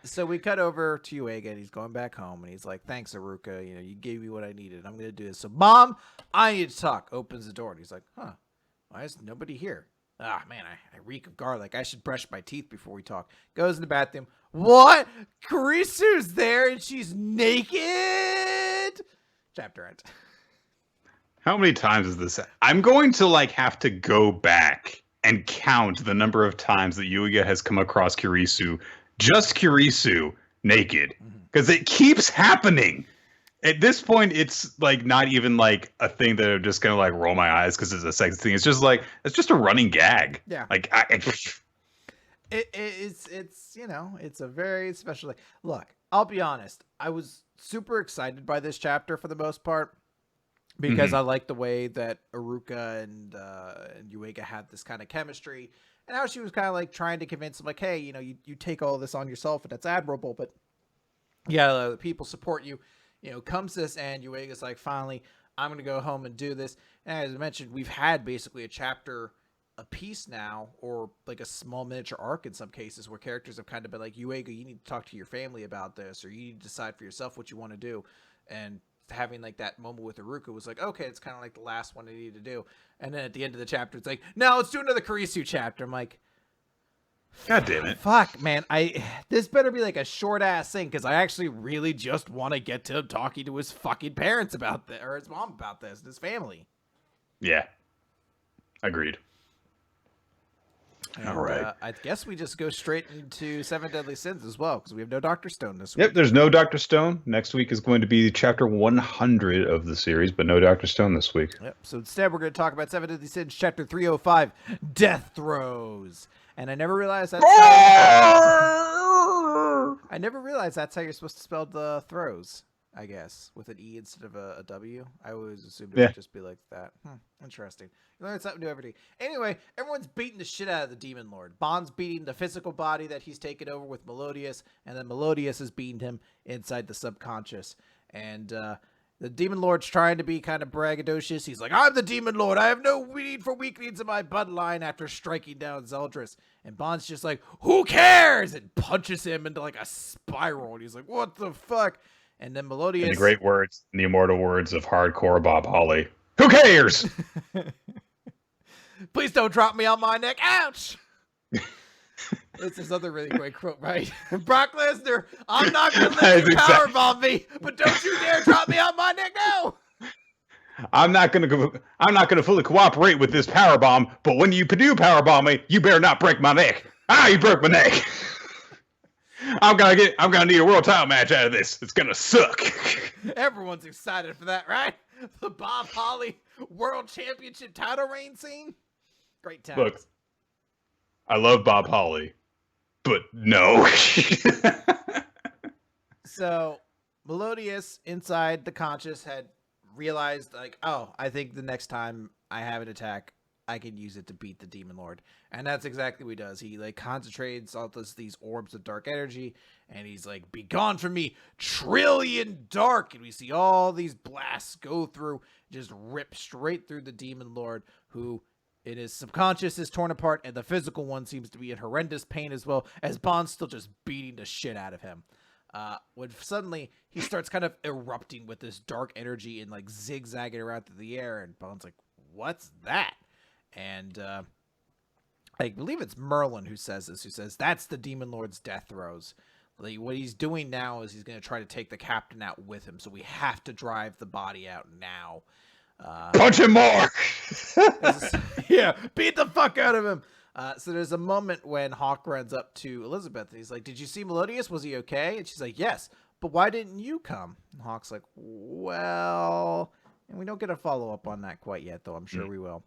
So we cut over to Yuega, and he's going back home, and he's like, thanks, Aruka. You know, you gave me what I needed. I'm going to do this. So, Mom, I need to talk. Opens the door, and he's like, huh, why is nobody here? Ah, man, I reek of garlic. I should brush my teeth before we talk. Goes in the bathroom. What? Kurisu's there, and she's naked? Chapter end. How many times is this? I'm going to have to go back and count the number of times that Yuiga has come across Kurisu, just Kurisu, naked. Because it keeps happening. At this point, it's not even a thing that I'm just going to roll my eyes because it's a sex thing. It's just it's just a running gag. Yeah. It's you know, it's a very special thing. Look, I'll be honest. I was super excited by this chapter for the most part because I like the way that Aruka and Yuega had this kind of chemistry, and how she was kind of trying to convince him, hey, you know, you take all this on yourself, and that's admirable, but yeah, the people support you. You know, comes this, and Yuega's like, finally, I'm going to go home and do this. And as I mentioned, we've had basically a chapter a piece now, or a small miniature arc in some cases, where characters have kind of been like, Yuega, you need to talk to your family about this, or you need to decide for yourself what you want to do. And having that moment with Aruka was like, okay, it's kind of the last one I need to do. And then at the end of the chapter, it's like, no, let's do another Kurisu chapter. I'm like, God damn it. Fuck, man. This better be a short ass thing, because I actually really just want to get to him talking to his fucking parents about this, or his mom about this, and his family. Yeah. Agreed. And, all right. I guess we just go straight into Seven Deadly Sins as well, because we have no Dr. Stone this week. Yep, there's no Dr. Stone. Next week is going to be chapter 100 of the series, but no Dr. Stone this week. Yep. So instead, we're going to talk about Seven Deadly Sins, chapter 305, Death Throes. And I never realized that's I never realized that's how you're supposed to spell the throws, I guess, with an E instead of a W. I always assumed it would just be like that. Interesting. You learn something new every day. Anyway, everyone's beating the shit out of the Demon Lord. Bond's beating the physical body that he's taken over with Melodius, and then Melodius is beating him inside the subconscious. And the Demon Lord's trying to be kind of braggadocious. He's like, I'm the Demon Lord. I have no need for weaklings in my bloodline, after striking down Zeldris. And Bond's just like, who cares? And punches him into a spiral. And he's like, what the fuck? And then Melodius... In the great words, in the immortal words of hardcore Bob Holly, who cares? Please don't drop me on my neck. Ouch! It's this other really great quote, right? Brock Lesnar, I'm not going to let you powerbomb me, but don't you dare drop me on my neck, no! I'm not gonna fully cooperate with this powerbomb, but when you do powerbomb me, you better not break my neck. Ah, you broke my neck. I'm gonna need a world title match out of this. It's gonna suck. Everyone's excited for that, right? The Bob Holly World Championship title reign scene. Great times. Look, I love Bob Holly, but no. So, Melodius inside the conscious had realized like, oh, I think the next time I have an attack, I can use it to beat the Demon Lord. And that's exactly what he does. He like concentrates all these orbs of dark energy, and he's like, be gone from me, trillion dark. And we see all these blasts go through, just rip straight through the Demon Lord, who in his subconscious is torn apart, and the physical one seems to be in horrendous pain as well, as Bond's still just beating the shit out of him. When suddenly he starts kind of erupting with this dark energy and like zigzagging around through the air, and Bond's like, what's that? And I believe it's Merlin who says this, who says that's the Demon Lord's death throes. Like, what he's doing now is he's going to try to take the captain out with him, so we have to drive the body out now. Punch him more! Yeah, beat the fuck out of him. So there's a moment when Hawk runs up to Elizabeth, and he's like, did you see Melodius? Was he okay? And she's like, yes, but why didn't you come? And Hawk's like, well... And we don't get a follow-up on that quite yet, though. I'm sure we will.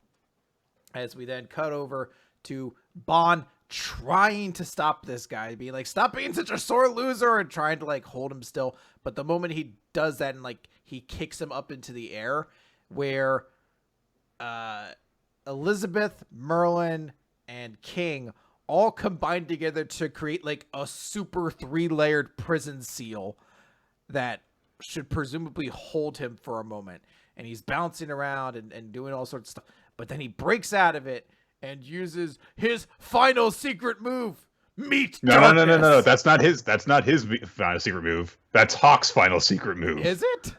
As we then cut over to Bond trying to stop this guy, being like, stop being such a sore loser, and trying to like hold him still. But the moment he does that and like he kicks him up into the air, where Elizabeth, Merlin, and King all combine together to create like a super 3-layered prison seal that should presumably hold him for a moment. And he's bouncing around and doing all sorts of stuff. But then he breaks out of it and uses his final secret move. Meet darkness. No. That's not his final secret move. That's Hawk's final secret move. Is it?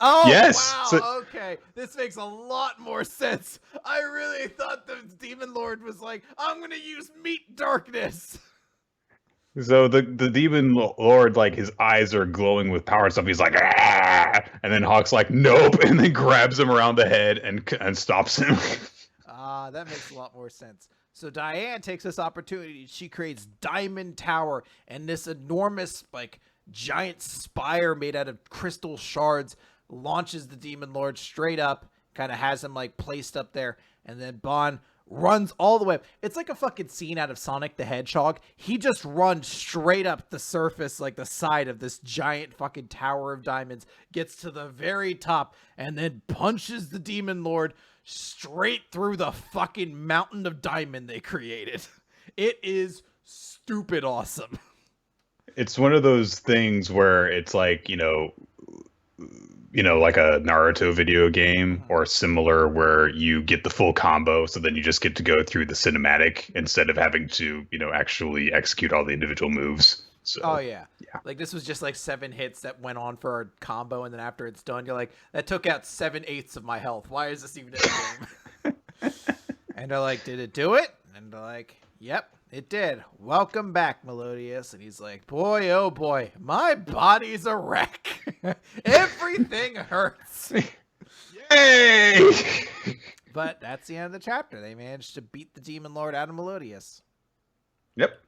Oh, yes. Wow. Okay. This makes a lot more sense. I really thought the Demon Lord was like, I'm going to use Meet Darkness. So the Demon Lord, like, his eyes are glowing with power and stuff. He's like, ah! And then Hawk's like, nope, and then grabs him around the head and stops him. That makes a lot more sense. So Diane takes this opportunity. She creates Diamond Tower, and this enormous, like, giant spire made out of crystal shards launches the Demon Lord straight up, kind of has him, like, placed up there, and then Bond runs all the way up. It's like a fucking scene out of Sonic the Hedgehog. He just runs straight up the surface, like the side of this giant fucking tower of diamonds, gets to the very top, and then punches the Demon Lord straight through the fucking mountain of diamond they created. It is stupid awesome. It's one of those things where it's like, like a Naruto video game or similar, where you get the full combo, so then you just get to go through the cinematic instead of having to, actually execute all the individual moves. So, oh yeah. Like this was just like 7 hits that went on for a combo, and then after it's done, you're like, that took out 7/8 of my health. Why is this even in the game? And they're like, did it do it? And they're like, yep, it did. Welcome back, Melodius. And he's like, boy, oh boy, my body's a wreck. Everything hurts. Yay! But that's the end of the chapter. They managed to beat the Demon Lord out of Melodius. Yep.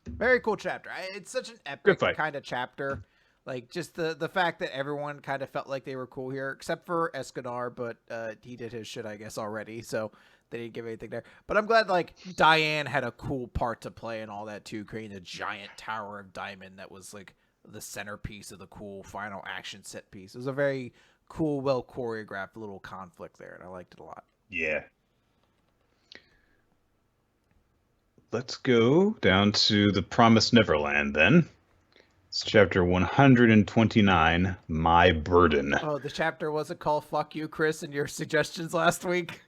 Very cool chapter. It's such an epic kind of chapter. Like, just the fact that everyone kind of felt like they were cool here, except for Escanar, but he did his shit, I guess, already, so they didn't give anything there. But I'm glad, like, Diane had a cool part to play and all that, too, creating a giant tower of diamond that was, like, the centerpiece of the cool final action set piece. It was a very cool, well-choreographed little conflict there, and I liked it a lot. Yeah. Let's go down to the Promised Neverland, then. It's chapter 129, My Burden. Oh, the chapter wasn't called Fuck You, Chris, and your suggestions last week?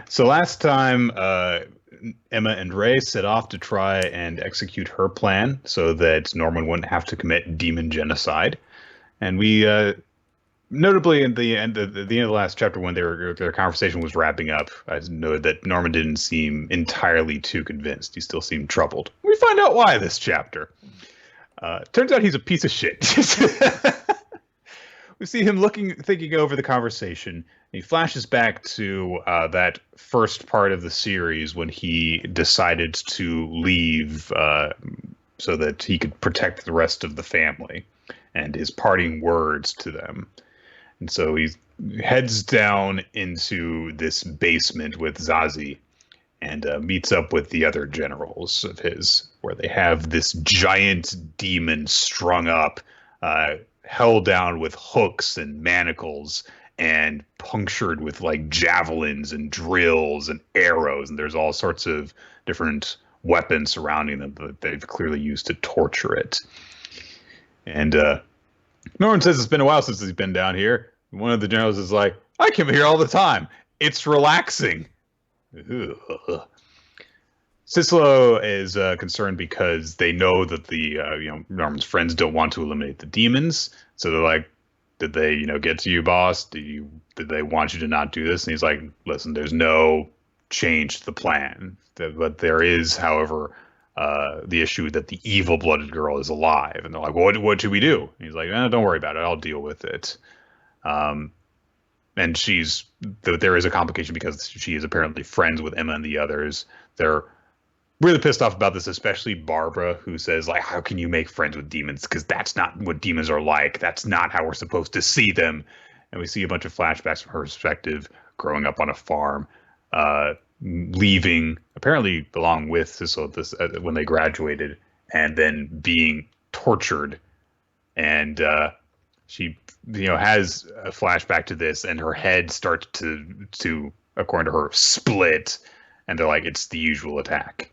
So last time, Emma and Ray set off to try and execute her plan so that Norman wouldn't have to commit demon genocide. And we, notably at the end of the last chapter, when their conversation was wrapping up, I noted that Norman didn't seem entirely too convinced. He still seemed troubled. We find out why this chapter. Turns out he's a piece of shit. We see him thinking over the conversation. He flashes back to that first part of the series when he decided to leave so that he could protect the rest of the family, and his parting words to them. And so he heads down into this basement with Zazie and meets up with the other generals of his, where they have this giant demon strung up, held down with hooks and manacles and punctured with like javelins and drills and arrows, and there's all sorts of different weapons surrounding them that they've clearly used to torture it. And Norman says it's been a while since he's been down here. One of the generals is like, I come here all the time. It's relaxing. Ugh. Cicelo is concerned because they know that the Norman's friends don't want to eliminate the demons. So they're like, did they get to you, boss? Did they want you to not do this? And he's like, listen, there's no change to the plan. But there is, however, the issue that the evil-blooded girl is alive. And they're like, well, what should we do? And he's like, don't worry about it. I'll deal with it. And there is a complication because she is apparently friends with Emma and the others. They're really pissed off about this, especially Barbara, who says, like, how can you make friends with demons? Because that's not what demons are like. That's not how we're supposed to see them. And we see a bunch of flashbacks from her perspective, growing up on a farm, leaving, apparently along with Cicel when they graduated, and then being tortured. And she has a flashback to this, and her head starts to according to her, split. And they're like, it's the usual attack.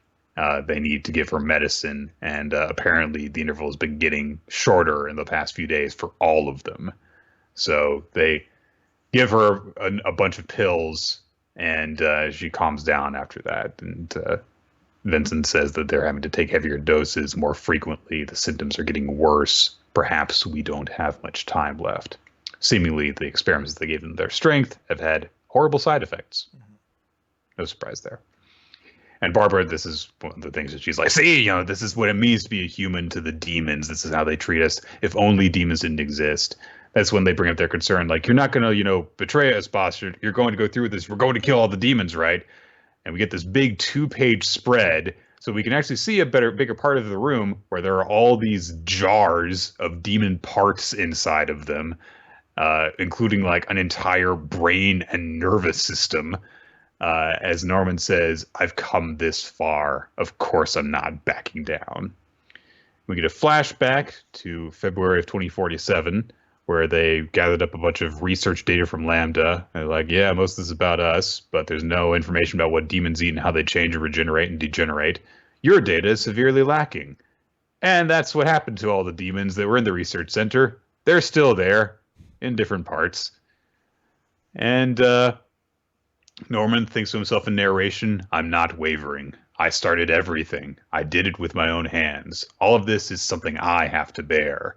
They need to give her medicine, and apparently the interval has been getting shorter in the past few days for all of them. So they give her a bunch of pills, and she calms down after that. And Vincent says that they're having to take heavier doses more frequently. The symptoms are getting worse. Perhaps we don't have much time left. Seemingly, the experiments they gave them their strength have had horrible side effects. No surprise there. And Barbara, this is one of the things that she's like, see, this is what it means to be a human to the demons. This is how they treat us. If only demons didn't exist. That's when they bring up their concern. Like, you're not going to, betray us, boss. You're going to go through with this. We're going to kill all the demons, right? And we get this big 2-page spread so we can actually see a bigger part of the room where there are all these jars of demon parts inside of them, including like an entire brain and nervous system. As Norman says, I've come this far. Of course I'm not backing down. We get a flashback to February of 2047, where they gathered up a bunch of research data from Lambda. They're like, yeah, most of this is about us, but there's no information about what demons eat and how they change and regenerate and degenerate. Your data is severely lacking. And that's what happened to all the demons that were in the research center. They're still there, in different parts. And Norman thinks to himself in narration, I'm not wavering. I started everything. I did it with my own hands. All of this is something I have to bear.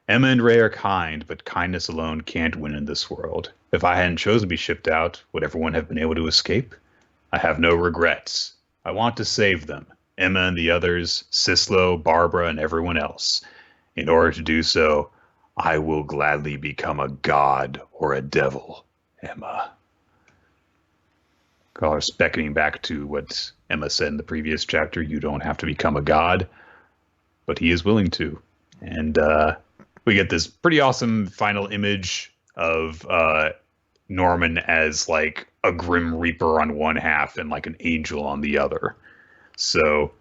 Emma and Ray are kind, but kindness alone can't win in this world. If I hadn't chosen to be shipped out, would everyone have been able to escape? I have no regrets. I want to save them. Emma and the others, Cicelo, Barbara, and everyone else. In order to do so, I will gladly become a god or a devil, Emma. Caller's beckoning back to what Emma said in the previous chapter. You don't have to become a god, but he is willing to. And we get this pretty awesome final image of Norman as like a Grim Reaper on one half and like an angel on the other. So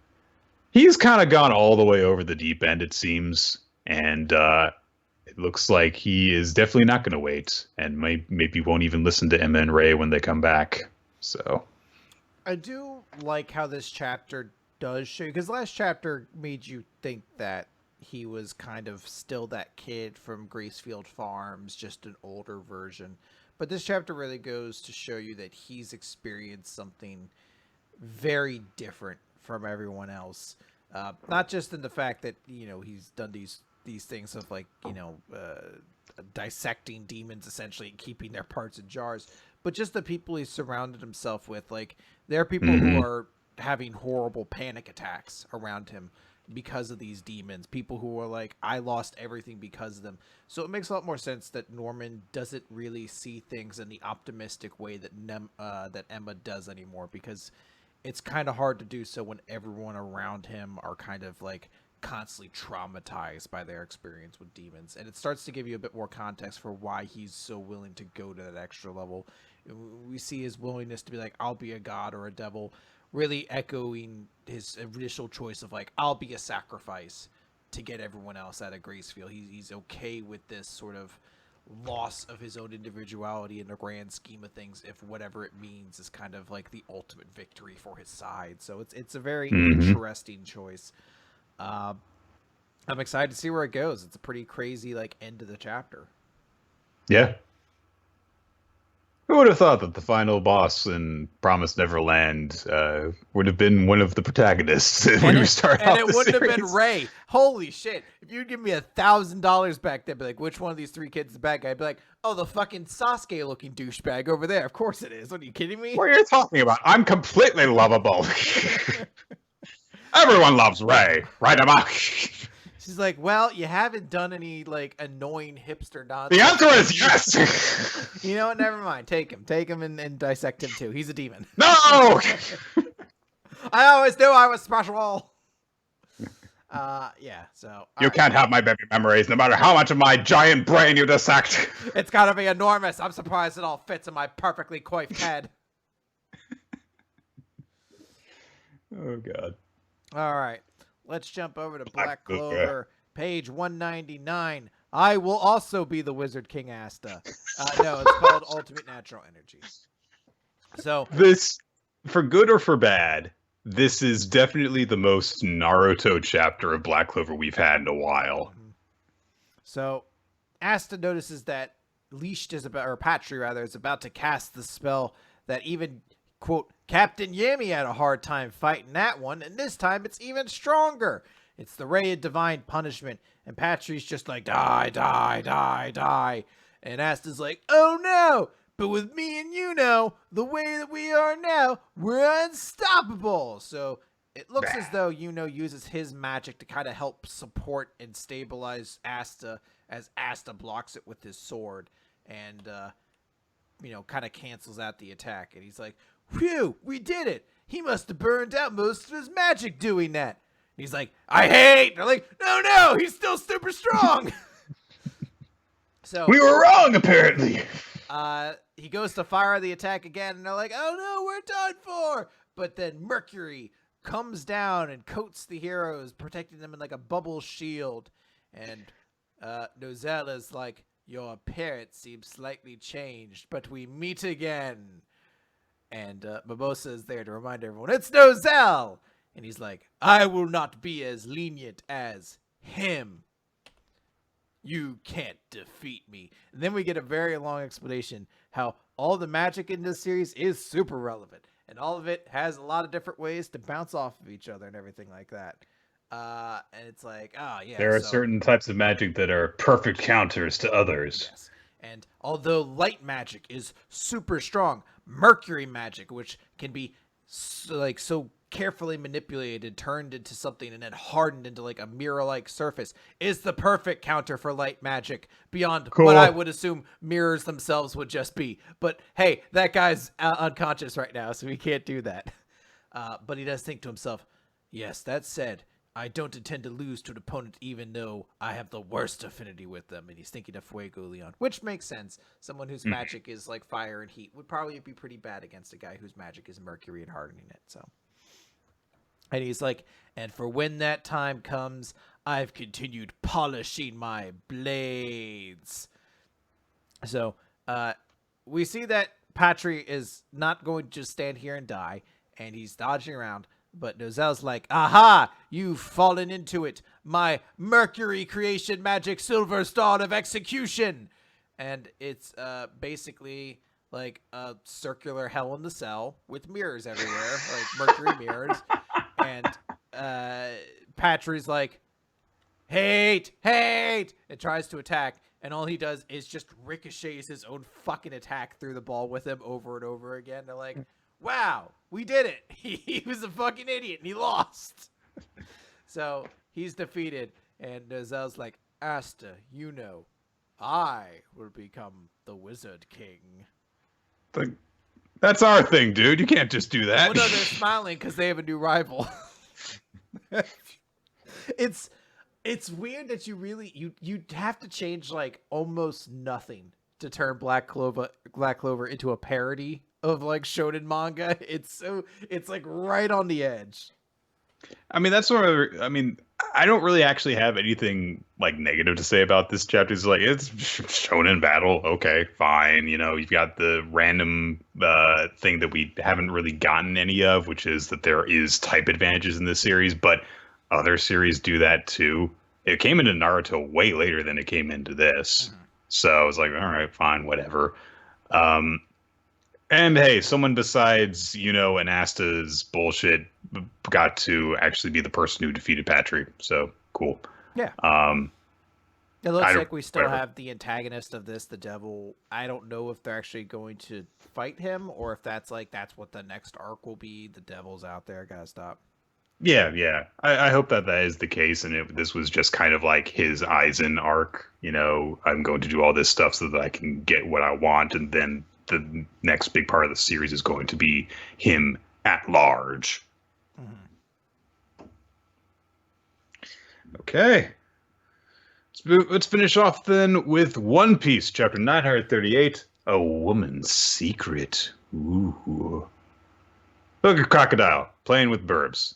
he's kind of gone all the way over the deep end, it seems. And it looks like he is definitely not going to wait, and maybe won't even listen to Emma and Ray when they come back. So I do like how this chapter does show, because last chapter made you think that he was kind of still that kid from Gracefield Farms, just an older version. But this chapter really goes to show you that he's experienced something very different from everyone else. Not just in the fact that, he's done these things of like, dissecting demons essentially and keeping their parts in jars, but just the people he's surrounded himself with. Like, there are people who are having horrible panic attacks around him because of these demons. People who are like, I lost everything because of them. So it makes a lot more sense that Norman doesn't really see things in the optimistic way that that Emma does anymore, because it's kind of hard to do so when everyone around him are kind of like constantly traumatized by their experience with demons. And it starts to give you a bit more context for why he's so willing to go to that extra level. We see his willingness to be like, I'll be a god or a devil, really echoing his initial choice of like, I'll be a sacrifice to get everyone else out of Gracefield. He's okay with this sort of loss of his own individuality in the grand scheme of things, if whatever it means is kind of like the ultimate victory for his side. So it's a very interesting choice. I'm excited to see where it goes. It's a pretty crazy like end of the chapter. Yeah. Who would have thought that the final boss in Promised Neverland would have been one of the protagonists when we start off and it the wouldn't series? have been Ray. Holy shit. If you'd give me $1,000 back then, be like, which one of these 3 kids is the bad guy? I'd be like, oh, the fucking Sasuke looking douchebag over there. Of course it is. What, are you kidding me? What are you talking about? I'm completely lovable. Everyone loves Ray. Right, Amok? She's like, well, you haven't done any like annoying hipster nonsense. The answer is yes. You know what? Never mind. Take him and dissect him too. He's a demon. No. I always knew I was special. Yeah. So you can't have my baby memories, no matter how much of my giant brain you dissect. It's gotta be enormous. I'm surprised it all fits in my perfectly coiffed head. Oh God. All right. Let's jump over to Black Clover, page 199. I will also be the Wizard King Asta. No, it's called Ultimate Natural Energy. So this, for good or for bad, this is definitely the most Naruto chapter of Black Clover we've had in a while. So Asta notices that Leashed is about, or Patry rather, is about to cast the spell that even, quote, Captain Yami had a hard time fighting that one, and this time it's even stronger. It's the Ray of Divine Punishment, and Patry's just like, die, die, die, die. And Asta's like, oh no, but with me and Yuno, the way that we are now, we're unstoppable. So it looks as though Yuno uses his magic to kind of help support and stabilize Asta, as Asta blocks it with his sword, and, kind of cancels out the attack. And he's like, phew, we did it. He must have burned out most of his magic doing that. And he's like, I hate. They're like, no, he's still super strong. So we were wrong, apparently. He goes to fire the attack again, and they're like, oh no, we're done for. But then Mercury comes down and coats the heroes, protecting them in like a bubble shield. And Nozella's like, your appearance seems slightly changed, but we meet again. And Mimosa is there to remind everyone, it's Nozelle! And he's like, I will not be as lenient as him. You can't defeat me. And then we get a very long explanation how all the magic in this series is super relevant. And all of it has a lot of different ways to bounce off of each other and everything like that. And it's like, yeah. There are certain types of magic that are perfect counters to others. Yes. And although light magic is super strong, Mercury magic, which can be so carefully manipulated, turned into something, and then hardened into like a mirror-like surface, is the perfect counter for light magic beyond what I would assume mirrors themselves would just be. But hey, that guy's unconscious right now, so he can't do that. But he does think to himself, yes, that said, I don't intend to lose to an opponent even though I have the worst affinity with them. And he's thinking of Fuego Leon, which makes sense. Someone whose magic is like fire and heat would probably be pretty bad against a guy whose magic is mercury and hardening it. So, and he's like, and for when that time comes, I've continued polishing my blades. So we see that Patry is not going to just stand here and die, and he's dodging around. But Nozelle's like, aha, you've fallen into it. My Mercury creation magic silver star of execution. And it's basically like a circular Hell in the Cell with mirrors everywhere, like Mercury mirrors. And Patry's like, hate, and tries to attack. And all he does is just ricochets his own fucking attack through the ball with him over and over again. They're like, wow, we did it. He was a fucking idiot and he lost. So he's defeated. And Nozelle's like, Asta, I will become the Wizard King. That's our thing, dude. You can't just do that. Well, no, they're smiling because they have a new rival. It's weird that you have to change like almost nothing to turn Black Clover into a parody of like shonen manga. It's like right on the edge. I mean, I don't really actually have anything like negative to say about this chapter. It's like it's shown in battle. Okay, fine. You know, you've got the random thing that we haven't really gotten any of, which is that there is type advantages in this series, but other series do that too. It came into Naruto way later than it came into this, so I was like, all right, fine, whatever. Um, and hey, someone besides, and Asta's bullshit got to actually be the person who defeated Patrick. So cool. Yeah. Um, It looks like we still have the antagonist of this, the devil. I don't know if they're actually going to fight him or if that's what the next arc will be. The devil's out there. Gotta stop. Yeah. I hope that is the case, and this was just kind of like his Aizen arc. I'm going to do all this stuff so that I can get what I want, and then the next big part of the series is going to be him at large. Mm-hmm. Okay. Let's finish off then with One Piece, chapter 938, A Woman's Secret. Ooh. Look at Crocodile, playing with burbs.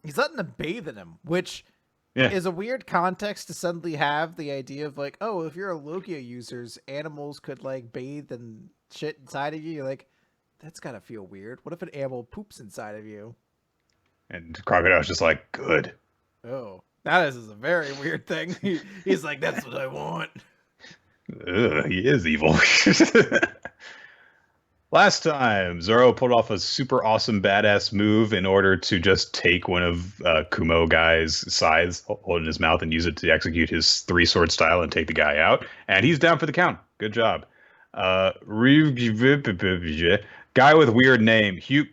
He's letting them bathe in him, which is a weird context to suddenly have the idea of like, oh, if you're a Logia users, animals could like bathe and shit inside of you. You're like, that's gotta feel weird. What if an animal poops inside of you? And Crocodile's just like, good. Oh, that is a very weird thing. He's like, that's what I want. He is evil. Last time, Zoro pulled off a super awesome badass move in order to just take one of Kumo guy's scythes, hold it in his mouth, and use it to execute his three-sword style and take the guy out. And he's down for the count. Good job. Guy with weird name. Hugh.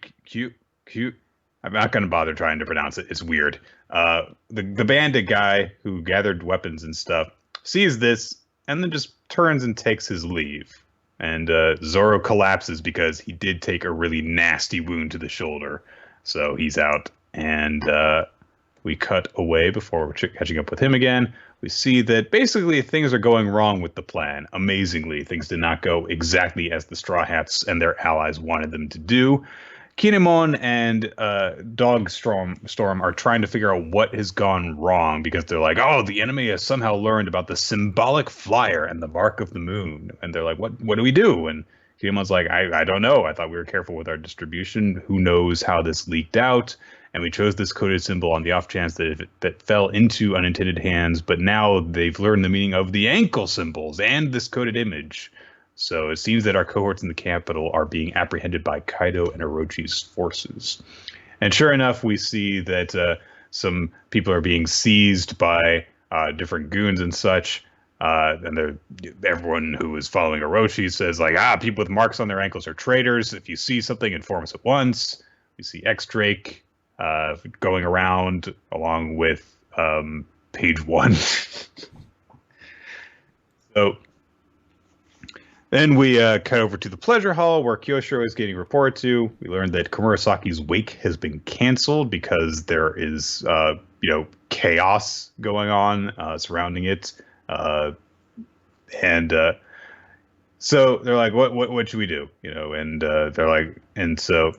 I'm not going to bother trying to pronounce it. It's weird. The bandit guy who gathered weapons and stuff sees this and then just turns and takes his leave. And Zoro collapses because he did take a really nasty wound to the shoulder. So he's out. And we cut away before we're catching up with him again. We see that basically things are going wrong with the plan. Amazingly, things did not go exactly as the Straw Hats and their allies wanted them to do. Kinemon and Dogstorm are trying to figure out what has gone wrong because they're like, oh, the enemy has somehow learned about the symbolic flyer and the mark of the moon. And they're like, what do we do? And Kinemon's like, I don't know. I thought we were careful with our distribution. Who knows how this leaked out? And we chose this coded symbol on the off chance that that fell into unintended hands. But now they've learned the meaning of the ankle symbols and this coded image. So it seems that our cohorts in the capital are being apprehended by Kaido and Orochi's forces. And sure enough, we see that some people are being seized by different goons and such. And everyone who is following Orochi says, like, people with marks on their ankles are traitors. If you see something, inform us at once. We see X-Drake going around along with Page 1. So then we cut over to the Pleasure Hall where Kyoshiro is getting reported to. We learned that Komurasaki's wake has been canceled because there is, chaos going on surrounding it. So they're like, what should we do? And they're like, and so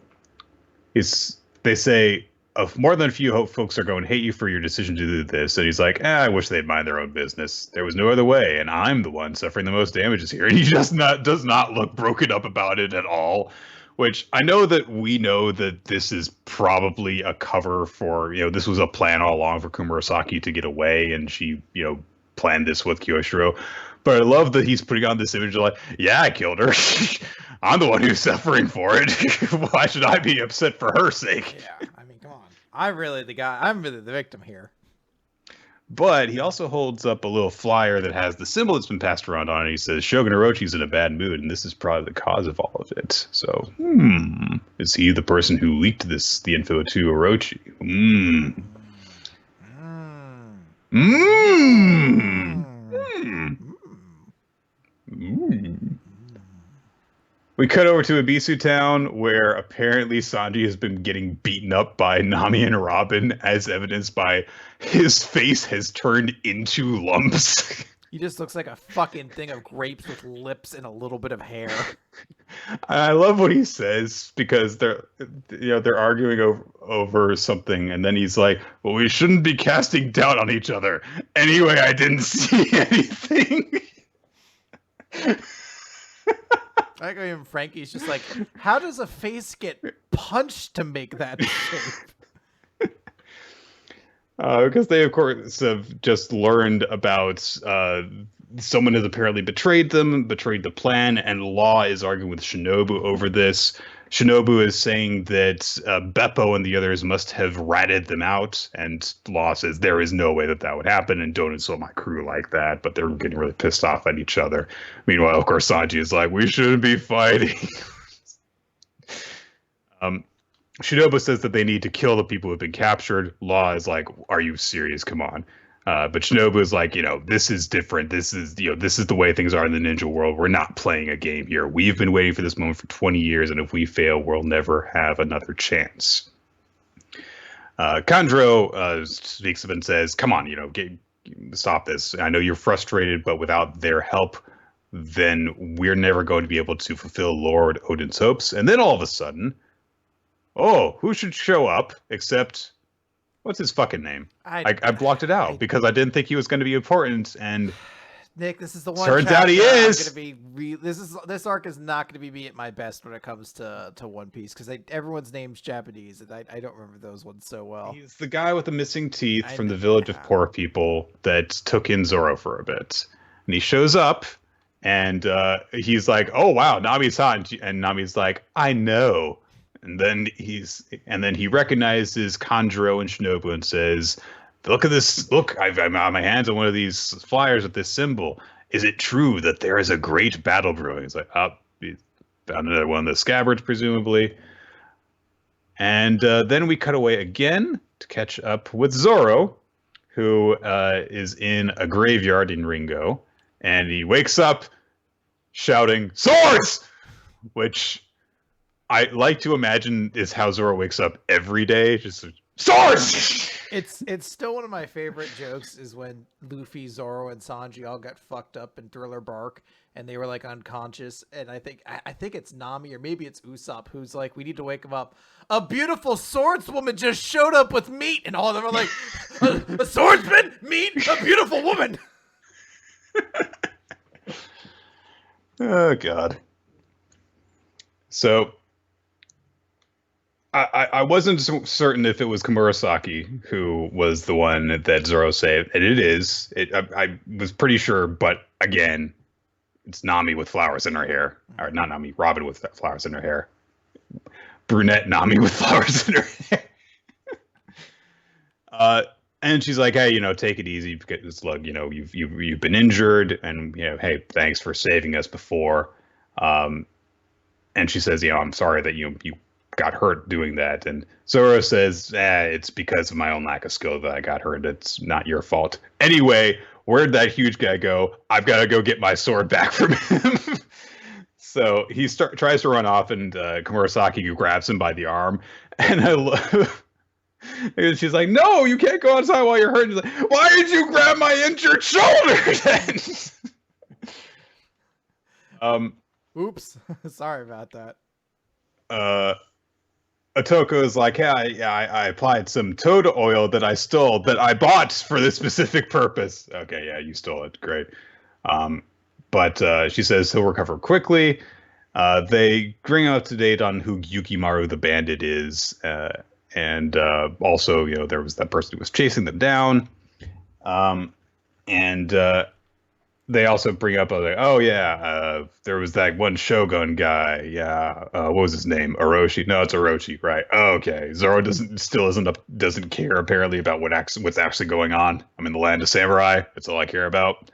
they say, more than a few folks are going to hate you for your decision to do this. And he's like, I wish they'd mind their own business. There was no other way, and I'm the one suffering the most damages here. And he just does not look broken up about it at all, which I know that we know that this is probably a cover for, this was a plan all along for Komurasaki to get away, and she, planned this with Kyoshiro. But I love that he's putting on this image of like, yeah, I killed her. I'm the one who's suffering for it. Why should I be upset for her sake? Yeah, I mean, come on. I'm really the victim here. But he also holds up a little flyer that has the symbol that's been passed around on it. He says, Shogun Orochi's in a bad mood, and this is probably the cause of all of it. So, is he the person who leaked the info to Orochi? We cut over to Ibisu Town, where apparently Sanji has been getting beaten up by Nami and Robin, as evidenced by his face has turned into lumps. He just looks like a fucking thing of grapes with lips and a little bit of hair. I love what he says because they're arguing over something, and then he's like, "Well, we shouldn't be casting doubt on each other." Anyway, I didn't see anything. I like even Frankie's just like, how does a face get punched to make that shape? Because they, of course, have just learned about someone has apparently betrayed them, betrayed the plan, and Law is arguing with Shinobu over this. Shinobu is saying that Beppo and the others must have ratted them out, and Law says there is no way that would happen, and don't insult my crew like that, but they're getting really pissed off at each other. Meanwhile, of course, Sanji is like, we shouldn't be fighting. Shinobu says that they need to kill the people who have been captured. Law is like, are you serious? Come on. But Shinobu is like, this is different. This is the way things are in the ninja world. We're not playing a game here. We've been waiting for this moment for 20 years, and if we fail, we'll never have another chance. Kandro speaks up and says, come on, stop this. I know you're frustrated, but without their help, then we're never going to be able to fulfill Lord Odin's hopes. And then all of a sudden, who should show up except... What's his fucking name? I blocked it out because I didn't think he was going to be important. And Nick, this is the one. Turns out he is. This arc is not going to be me at my best when it comes to One Piece because everyone's name's Japanese and I don't remember those ones so well. He's the guy with the missing teeth from the village of poor people that took in Zoro for a bit, and he shows up and he's like, "Oh wow, Nami-san," and Nami's like, "I know." And then he recognizes Kanjuro and Shinobu and says, "Look at this! Look, I've on my hands on one of these flyers with this symbol. Is it true that there is a great battle brewing?" He's like, he found another one of the scabbards, presumably. And then we cut away again to catch up with Zoro, who is in a graveyard in Ringo, and he wakes up shouting, "Swords!" Which I like to imagine is how Zoro wakes up every day, just swords. It's still one of my favorite jokes is when Luffy, Zoro, and Sanji all got fucked up in Thriller Bark and they were like unconscious. And I think it's Nami or maybe it's Usopp who's like, we need to wake him up. A beautiful swordswoman just showed up with meat, and all of them are like, a swordsman, meat, a beautiful woman. Oh God. So. I wasn't certain if it was Komurasaki who was the one that Zoro saved, and it is. I was pretty sure, but again, it's Nami with flowers in her hair. Or not Nami, Robin with flowers in her hair. Brunette Nami with flowers in her hair. And she's like, hey, take it easy because look, you've been injured, and hey, thanks for saving us before. And she says, I'm sorry that you got hurt doing that. And Zoro says, it's because of my own lack of skill that I got hurt. It's not your fault. Anyway, where'd that huge guy go? I've got to go get my sword back from him. So he tries to run off, and Komurasaki grabs him by the arm. And I love... And she's like, no, you can't go outside while you're hurt. And he's like, why did you grab my injured shoulder then? Oops. Sorry about that. Otoko is like, I applied some toad oil that I stole, that I bought for this specific purpose. Okay, yeah, you stole it. Great. But she says he'll recover quickly. They bring up to date on who Yukimaru the bandit is. And also, there was that person who was chasing them down. And they also bring up, there was that one Shogun guy. Yeah, what was his name? Orochi? No, it's Orochi, right? Oh, okay. Zoro doesn't care apparently about what's actually going on. I'm in the land of samurai. That's all I care about.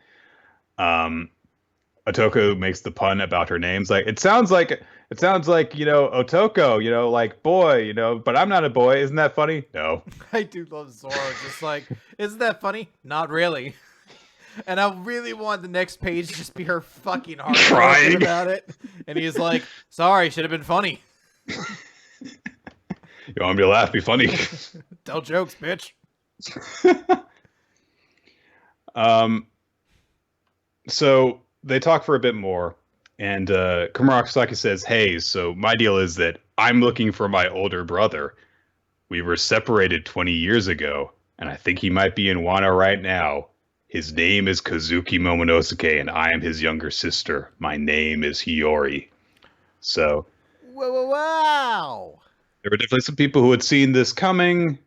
Otoko makes the pun about her names. Like it sounds like Otoko, like boy, but I'm not a boy. Isn't that funny? No. I do love Zoro. Just like, isn't that funny? Not really. And I really want the next page to just be her fucking heart crying about it. And he's like, sorry, should have been funny. You want me to laugh? Be funny. Tell jokes, bitch. So they talk for a bit more, and Kumarasaki says, "Hey, so my deal is that I'm looking for my older brother. We were separated 20 years ago, and I think he might be in Wano right now. His name is Kazuki Momonosuke, and I am his younger sister. My name is Hiyori." So Wow. there were definitely some people who had seen this coming,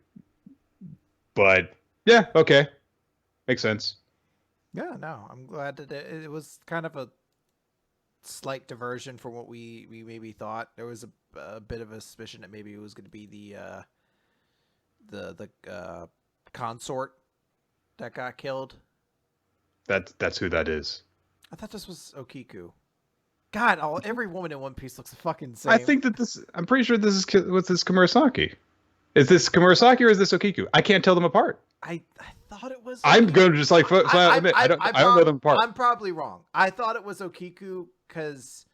but yeah, okay, makes sense. Yeah, no, I'm glad that it was kind of a slight diversion from what we maybe thought. There was a bit of a suspicion that maybe it was going to be the consort that got killed. That's who that is. I thought this was Okiku. God, every woman in One Piece looks fucking same. I think that this. I'm pretty sure this is with this Komurasaki. Is this Komurasaki or is this Okiku? I can't tell them apart. I thought it was. I'm going to just like admit I don't know them apart. I'm probably wrong. I thought it was Okiku because.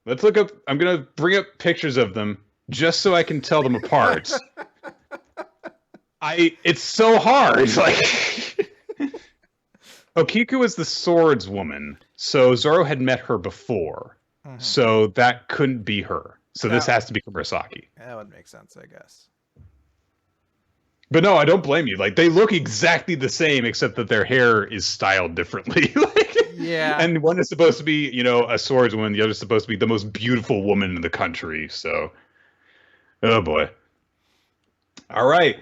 Let's look up. I'm going to bring up pictures of them just so I can tell them apart. It's so hard. Like Okiku is the swords woman, so Zoro had met her before, so that couldn't be her. So this has to be Komurasaki. That would make sense, I guess. But no, I don't blame you. Like they look exactly the same, except that their hair is styled differently. Yeah. And one is supposed to be, a swordswoman. The other is supposed to be the most beautiful woman in the country. So, oh boy. All right.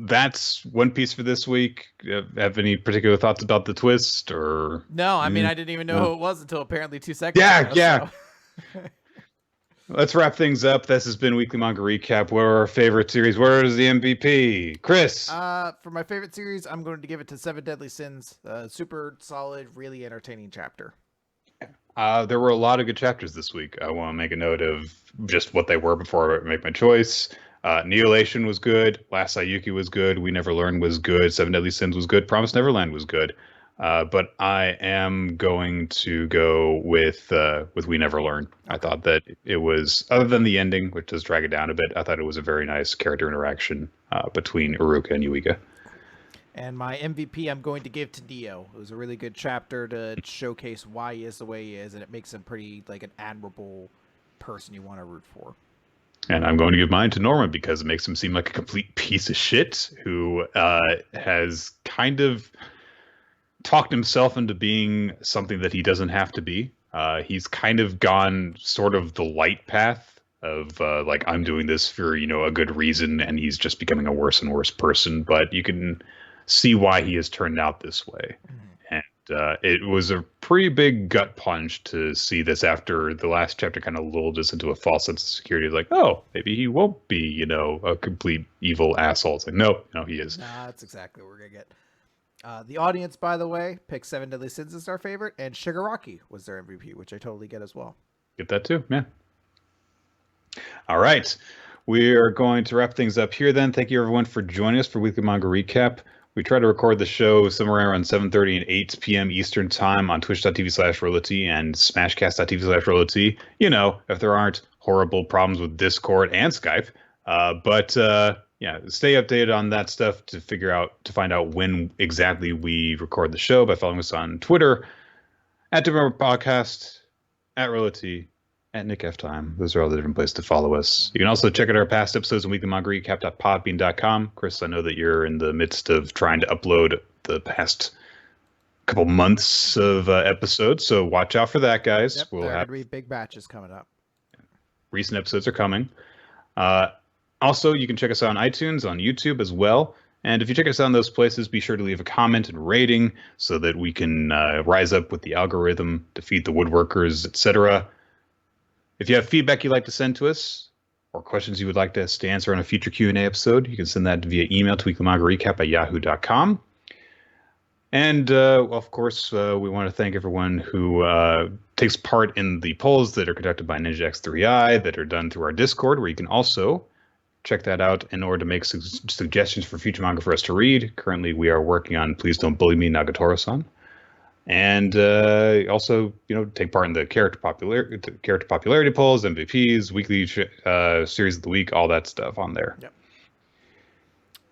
That's One Piece for this week. Have any particular thoughts about the twist or? No, I mean I didn't even know who it was until apparently 2 seconds ago. Yeah. So. Let's wrap things up. This has been Weekly Manga Recap. What are our favorite series? Where is the MVP? Chris? For my favorite series, I'm going to give it to Seven Deadly Sins. Super solid, really entertaining chapter. There were a lot of good chapters this week. I want to make a note of just what they were before I make my choice. Lation was good. Last Saiyuki was good. We Never Learned was good. Seven Deadly Sins was good. Promised Neverland was good. But I am going to go with We Never Learn. I thought that it was, other than the ending, which does drag it down a bit, I thought it was a very nice character interaction between Iruka and Yuiga. And my MVP I'm going to give to Neo. It was a really good chapter to showcase why he is the way he is, and it makes him pretty like an admirable person you want to root for. And I'm going to give mine to Norman because it makes him seem like a complete piece of shit who has kind of talked himself into being something that he doesn't have to be. He's kind of gone sort of the light path of like, I'm doing this for, a good reason, and he's just becoming a worse and worse person. But you can see why he has turned out this way. And it was a pretty big gut punch to see this after the last chapter kind of lulled us into a false sense of security. Like, oh, maybe he won't be, a complete evil asshole. It's like, no, he is. Nah, that's exactly what we're going to get. The audience, by the way, picked Seven Deadly Sins as our favorite, and Shigaraki was their MVP, which I totally get as well. Get that too, yeah. All right. We are going to wrap things up here then. Thank you, everyone, for joining us for Weekly Manga Recap. We try to record the show somewhere around 7:30 and 8 p.m. Eastern Time on twitch.tv/RoloT and smashcast.tv/RoloT. If there aren't horrible problems with Discord and Skype. Yeah, stay updated on that stuff to find out when exactly we record the show by following us on Twitter at Demember Podcast, at RoloT, at Nick F Time. Those are all the different places to follow us. You can also check out our past episodes on weeklymangarecap.podbean.com. Chris, I know that you're in the midst of trying to upload the past couple months of episodes, so watch out for that, guys. Yep, there are going to be big batches coming up. Recent episodes are coming. Also, you can check us out on iTunes, on YouTube as well. And if you check us out in those places, be sure to leave a comment and rating so that we can rise up with the algorithm, defeat the woodworkers, etc. If you have feedback you'd like to send to us or questions you would like us to answer on a future Q&A episode, you can send that via email to weeklymangarecap@yahoo.com. And, of course, we want to thank everyone who takes part in the polls that are conducted by Ninja X3i that are done through our Discord, where you can also check that out in order to make suggestions for future manga for us to read. Currently, we are working on Please Don't Bully Me, Nagatoro-san. And also, take part in the character popularity polls, MVPs, weekly series of the week, all that stuff on there. Yep.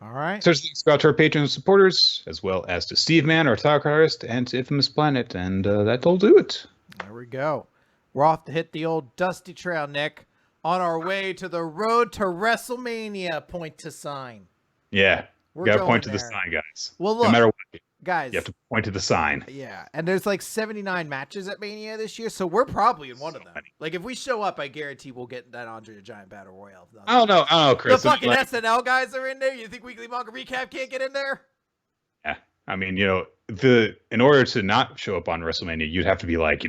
All right. Special thanks go out to our patrons and supporters, as well as to Steve Mann, our talk artist, and to Infamous Planet. And that'll do it. There we go. We're off to hit the old dusty trail, Nick, on our way to the road to WrestleMania. Point to sign. Yeah. We're got to going point to there. the sign, guys. Well, look, no matter what, guys, you have to point to the sign. Yeah, and there's like 79 matches at Mania this year, so we're probably in one of them. Like, if we show up, I guarantee we'll get that Andre the Giant Battle Royale. I don't know, Chris. The fucking SNL guys are in there. You think Weekly Manga Recap can't get in there? Yeah, I mean, in order to not show up on WrestleMania, you'd have to be like,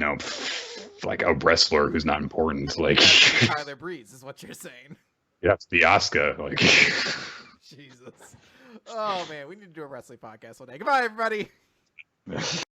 like a wrestler who's not important. Like Tyler Breeze is what you're saying. You have to be Asuka. Like Jesus. Oh man, we need to do a wrestling podcast one day. Goodbye, everybody.